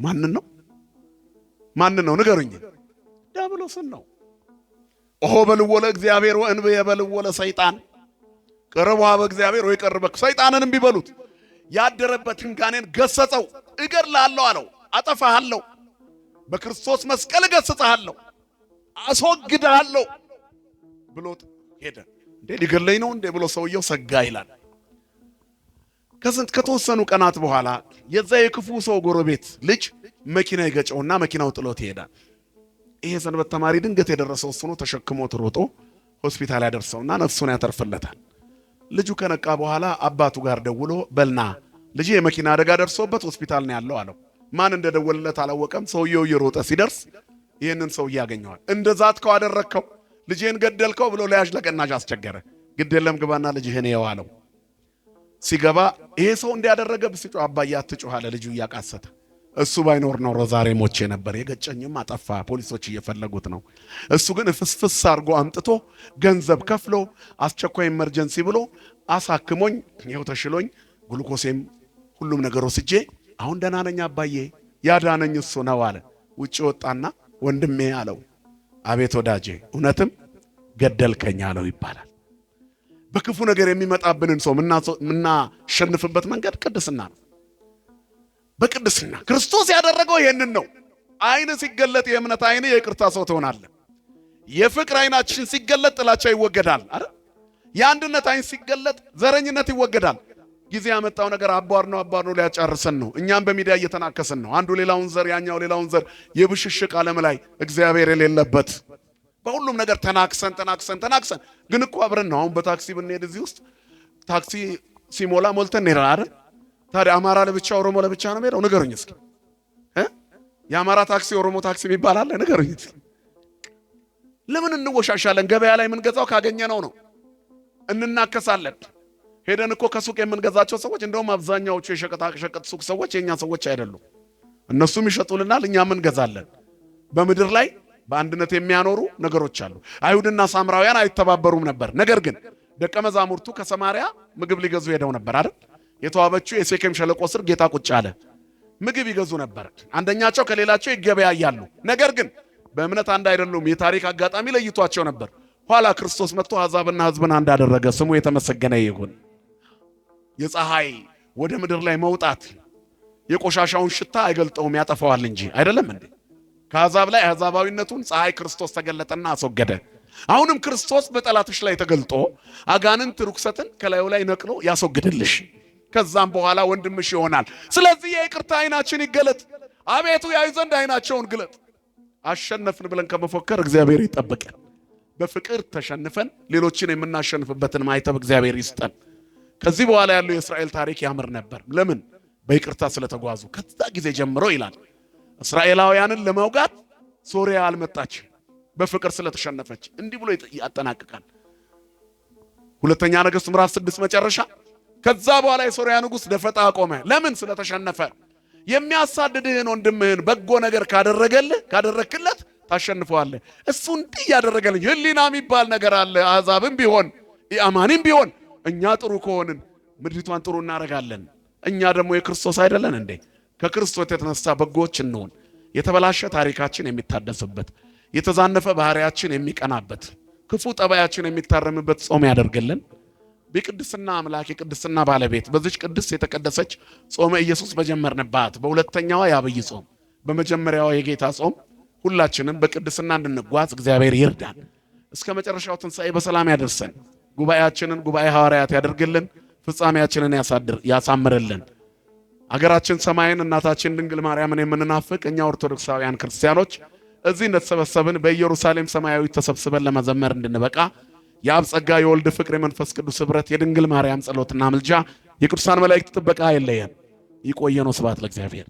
ማንን ነው ንገሩኝ? ዲያብሎስን ነው። ኦሆ በልወለ እግዚአብሔር ወእንብየ በልወለ ሰይጣን ቀረበ በእግዚአብሔር ወይ ቀርበክ። ሰይጣንን ቢበሉት ያደረበትን ጋኔን ገሰጸው። እገድልሃለሁ አለው። አጠፋሃለሁ፣ በክርስቶስ መስቀል እገስጽሃለሁ፣ አስወግድሃለሁ ብሎት ሄደ። እንዴ ሊገለኝ ነው እንዴ ብሎ ሰውየው ሰጋ ይላል። ከተወሰኑ ቀናት በኋላ የዛ የክፉ ሰው ጎረቤት ልጅ መኪና ይገጨውና መኪናው ጥሎት ይሄዳል። ይሄ ሰንበት ተማሪ ድንገት የደረሰው እሱ ነው። ተሸክሞት ሮጦ ሆስፒታል ያደርሰውና ነፍሱን ያተርፍለታል። ልጁ ከነቃ በኋላ አባቱ ጋር ደውሎ በልና ልጅ የመኪና አደጋ ደርሶበት ሆስፒታል ነው ያለው አለው። ማን እንደደወለለት አላወቀም። ሰውየው እየሮጠ ሲደርስ ይህንን ሰውዬ ያገኘዋል። እንደዛትከው አደረግከው፣ ልጄን ገደልከው ብሎ ለያዥ ለቀናዥ አስቸገረ። ግድ የለም ግባና ልጅህን ይኸው አለው። ሲገባ ይሄ ሰው እንዲያደረገ ብስጩ አባዬ አትጮህ አለ ልጁ እያቃሰተ። እሱ ባይኖር ነው ዛሬ ሞቼ ነበር። የገጨኝም አጠፋ፣ ፖሊሶች እየፈለጉት ነው። እሱ ግን ፍስፍስ አድርጎ አምጥቶ ገንዘብ ከፍሎ አስቸኳይ ኢመርጀንሲ ብሎ አሳክሞኝ ይኸው ተሽሎኝ ግሉኮሴም ሁሉም ነገር ወስጄ አሁን ደህና ነኝ አባዬ፣ ያዳነኝ እሱ ነው አለ። ውጭ ወጣና ወንድሜ አለው፣ አቤት ወዳጄ እውነትም ገደልከኝ አለው ይባላል። በክፉ ነገር የሚመጣብንን ሰው ምናሸንፍበት መንገድ ቅድስና ነው። በቅድስና ክርስቶስ ያደረገው ይሄንን ነው። አይን ሲገለጥ የእምነት አይን የይቅርታ ሰው ትሆናለህ። የፍቅር አይናችን ሲገለጥ ጥላቻ ይወገዳል አይደል? የአንድነት አይን ሲገለጥ ዘረኝነት ይወገዳል። ጊዜ ያመጣው ነገር አባር ነው ሊያጫርሰን ነው። እኛም በሚዲያ እየተናከሰን ነው። አንዱ ሌላውን ዘር ያኛው ሌላውን ዘር የብሽሽቅ ዓለም ላይ እግዚአብሔር የሌለበት በሁሉም ነገር ተናክሰን ግን እኮ አብረን ነው። አሁን በታክሲ ብንሄድ እዚህ ውስጥ ታክሲ ሲሞላ ሞልተን ነው አይደል? ታዲያ አማራ ለብቻ ኦሮሞ ለብቻ ነው የሚሄደው? ንገሩኝ እስኪ የአማራ ታክሲ ኦሮሞ ታክሲ የሚባል አለ? ንገሩኝ እስኪ። ለምን እንወሻሻለን? ገበያ ላይ የምንገዛው ካገኘነው ነው። እንናከሳለን። ሄደን እኮ ከሱቅ የምንገዛቸው ሰዎች እንደውም አብዛኛዎቹ የሸቀጥ ሱቅ ሰዎች የኛ ሰዎች አይደሉም። እነሱም ይሸጡልናል፣ እኛም እንገዛለን። በምድር ላይ በአንድነት የሚያኖሩ ነገሮች አሉ። አይሁድና ሳምራውያን አይተባበሩም ነበር። ነገር ግን ደቀ መዛሙርቱ ከሰማሪያ ምግብ ሊገዙ ሄደው ነበር አይደል? የተዋበችው የሴኬም ሸለቆ ስር ጌታ ቁጭ አለ። ምግብ ይገዙ ነበር። አንደኛቸው ከሌላቸው ይገበያያሉ። ነገር ግን በእምነት አንድ አይደሉም። የታሪክ አጋጣሚ ለይቷቸው ነበር። ኋላ ክርስቶስ መጥቶ አሕዛብና ሕዝብን አንድ አደረገ። ስሙ የተመሰገነ ይሁን። የፀሐይ ወደ ምድር ላይ መውጣት የቆሻሻውን ሽታ አይገልጠውም ያጠፋዋል እንጂ አይደለም እንዴ? ከአሕዛብ ላይ አሕዛባዊነቱን ፀሐይ ክርስቶስ ተገለጠና አስወገደ። አሁንም ክርስቶስ በጠላትሽ ላይ ተገልጦ አጋንንት ርኩሰትን ከላዩ ላይ ነቅሎ ያስወግድልሽ። ከዛም በኋላ ወንድምሽ ይሆናል። ስለዚህ የይቅርታ አይናችን ይገለጥ። አቤቱ ያዩ ዘንድ አይናቸውን ግለጥ። አሸነፍን ብለን ከመፎከር እግዚአብሔር ይጠብቀን። በፍቅር ተሸንፈን ሌሎችን የምናሸንፍበትን ማይተብ እግዚአብሔር ይስጠን። ከዚህ በኋላ ያለው የእስራኤል ታሪክ ያምር ነበር። ለምን? በይቅርታ ስለተጓዙ። ከዛ ጊዜ ጀምሮ ይላል እስራኤላውያንን ለመውጋት ሶሪያ አልመጣችም፣ በፍቅር ስለተሸነፈች። እንዲህ ብሎ ያጠናቅቃል ሁለተኛ ነገሥት ምዕራፍ 6 መጨረሻ። ከዛ በኋላ የሶሪያ ንጉሥ ደፈጣ አቆመ። ለምን? ስለተሸነፈ። የሚያሳድድህን ወንድምህን በጎ ነገር ካደረክለት ታሸንፈዋለህ። እሱ እንዲህ ያደረገልኝ ህሊና የሚባል ነገር አለ። አሕዛብም ቢሆን ኢአማኒም ቢሆን እኛ ጥሩ ከሆንን ምድሪቷን ጥሩ እናደርጋለን። እኛ ደግሞ የክርስቶስ አይደለን እንዴ? ከክርስቶስ የተነሳ በጎች እንሆን። የተበላሸ ታሪካችን የሚታደስበት፣ የተዛነፈ ባህሪያችን የሚቀናበት፣ ክፉ ጠባያችን የሚታረምበት ጾም ያደርግልን። በቅድስና አምላክ የቅድስና ባለቤት በዚች ቅድስት የተቀደሰች ጾመ ኢየሱስ በጀመርንባት በሁለተኛዋ የአብይ ጾም በመጀመሪያዋ የጌታ ጾም ሁላችንም በቅድስና እንድንጓዝ እግዚአብሔር ይርዳን። እስከ መጨረሻው ትንሣኤ በሰላም ያደርሰን። ጉባኤያችንን ጉባኤ ሐዋርያት ያደርግልን። ፍጻሜያችንን ያሳምርልን። አገራችን ሰማይን እናታችን ድንግል ማርያምን የምንናፍቅ እኛ ኦርቶዶክሳውያን ክርስቲያኖች እዚህ እንደተሰበሰብን በኢየሩሳሌም ሰማያዊ ተሰብስበን ለመዘመር እንድንበቃ የአብ ጸጋ የወልድ ፍቅር የመንፈስ ቅዱስ ኅብረት የድንግል ማርያም ጸሎትና ምልጃ የቅዱሳን መላእክት ጥበቃ አይለየን። ይቆየን። ስብሐት ለእግዚአብሔር።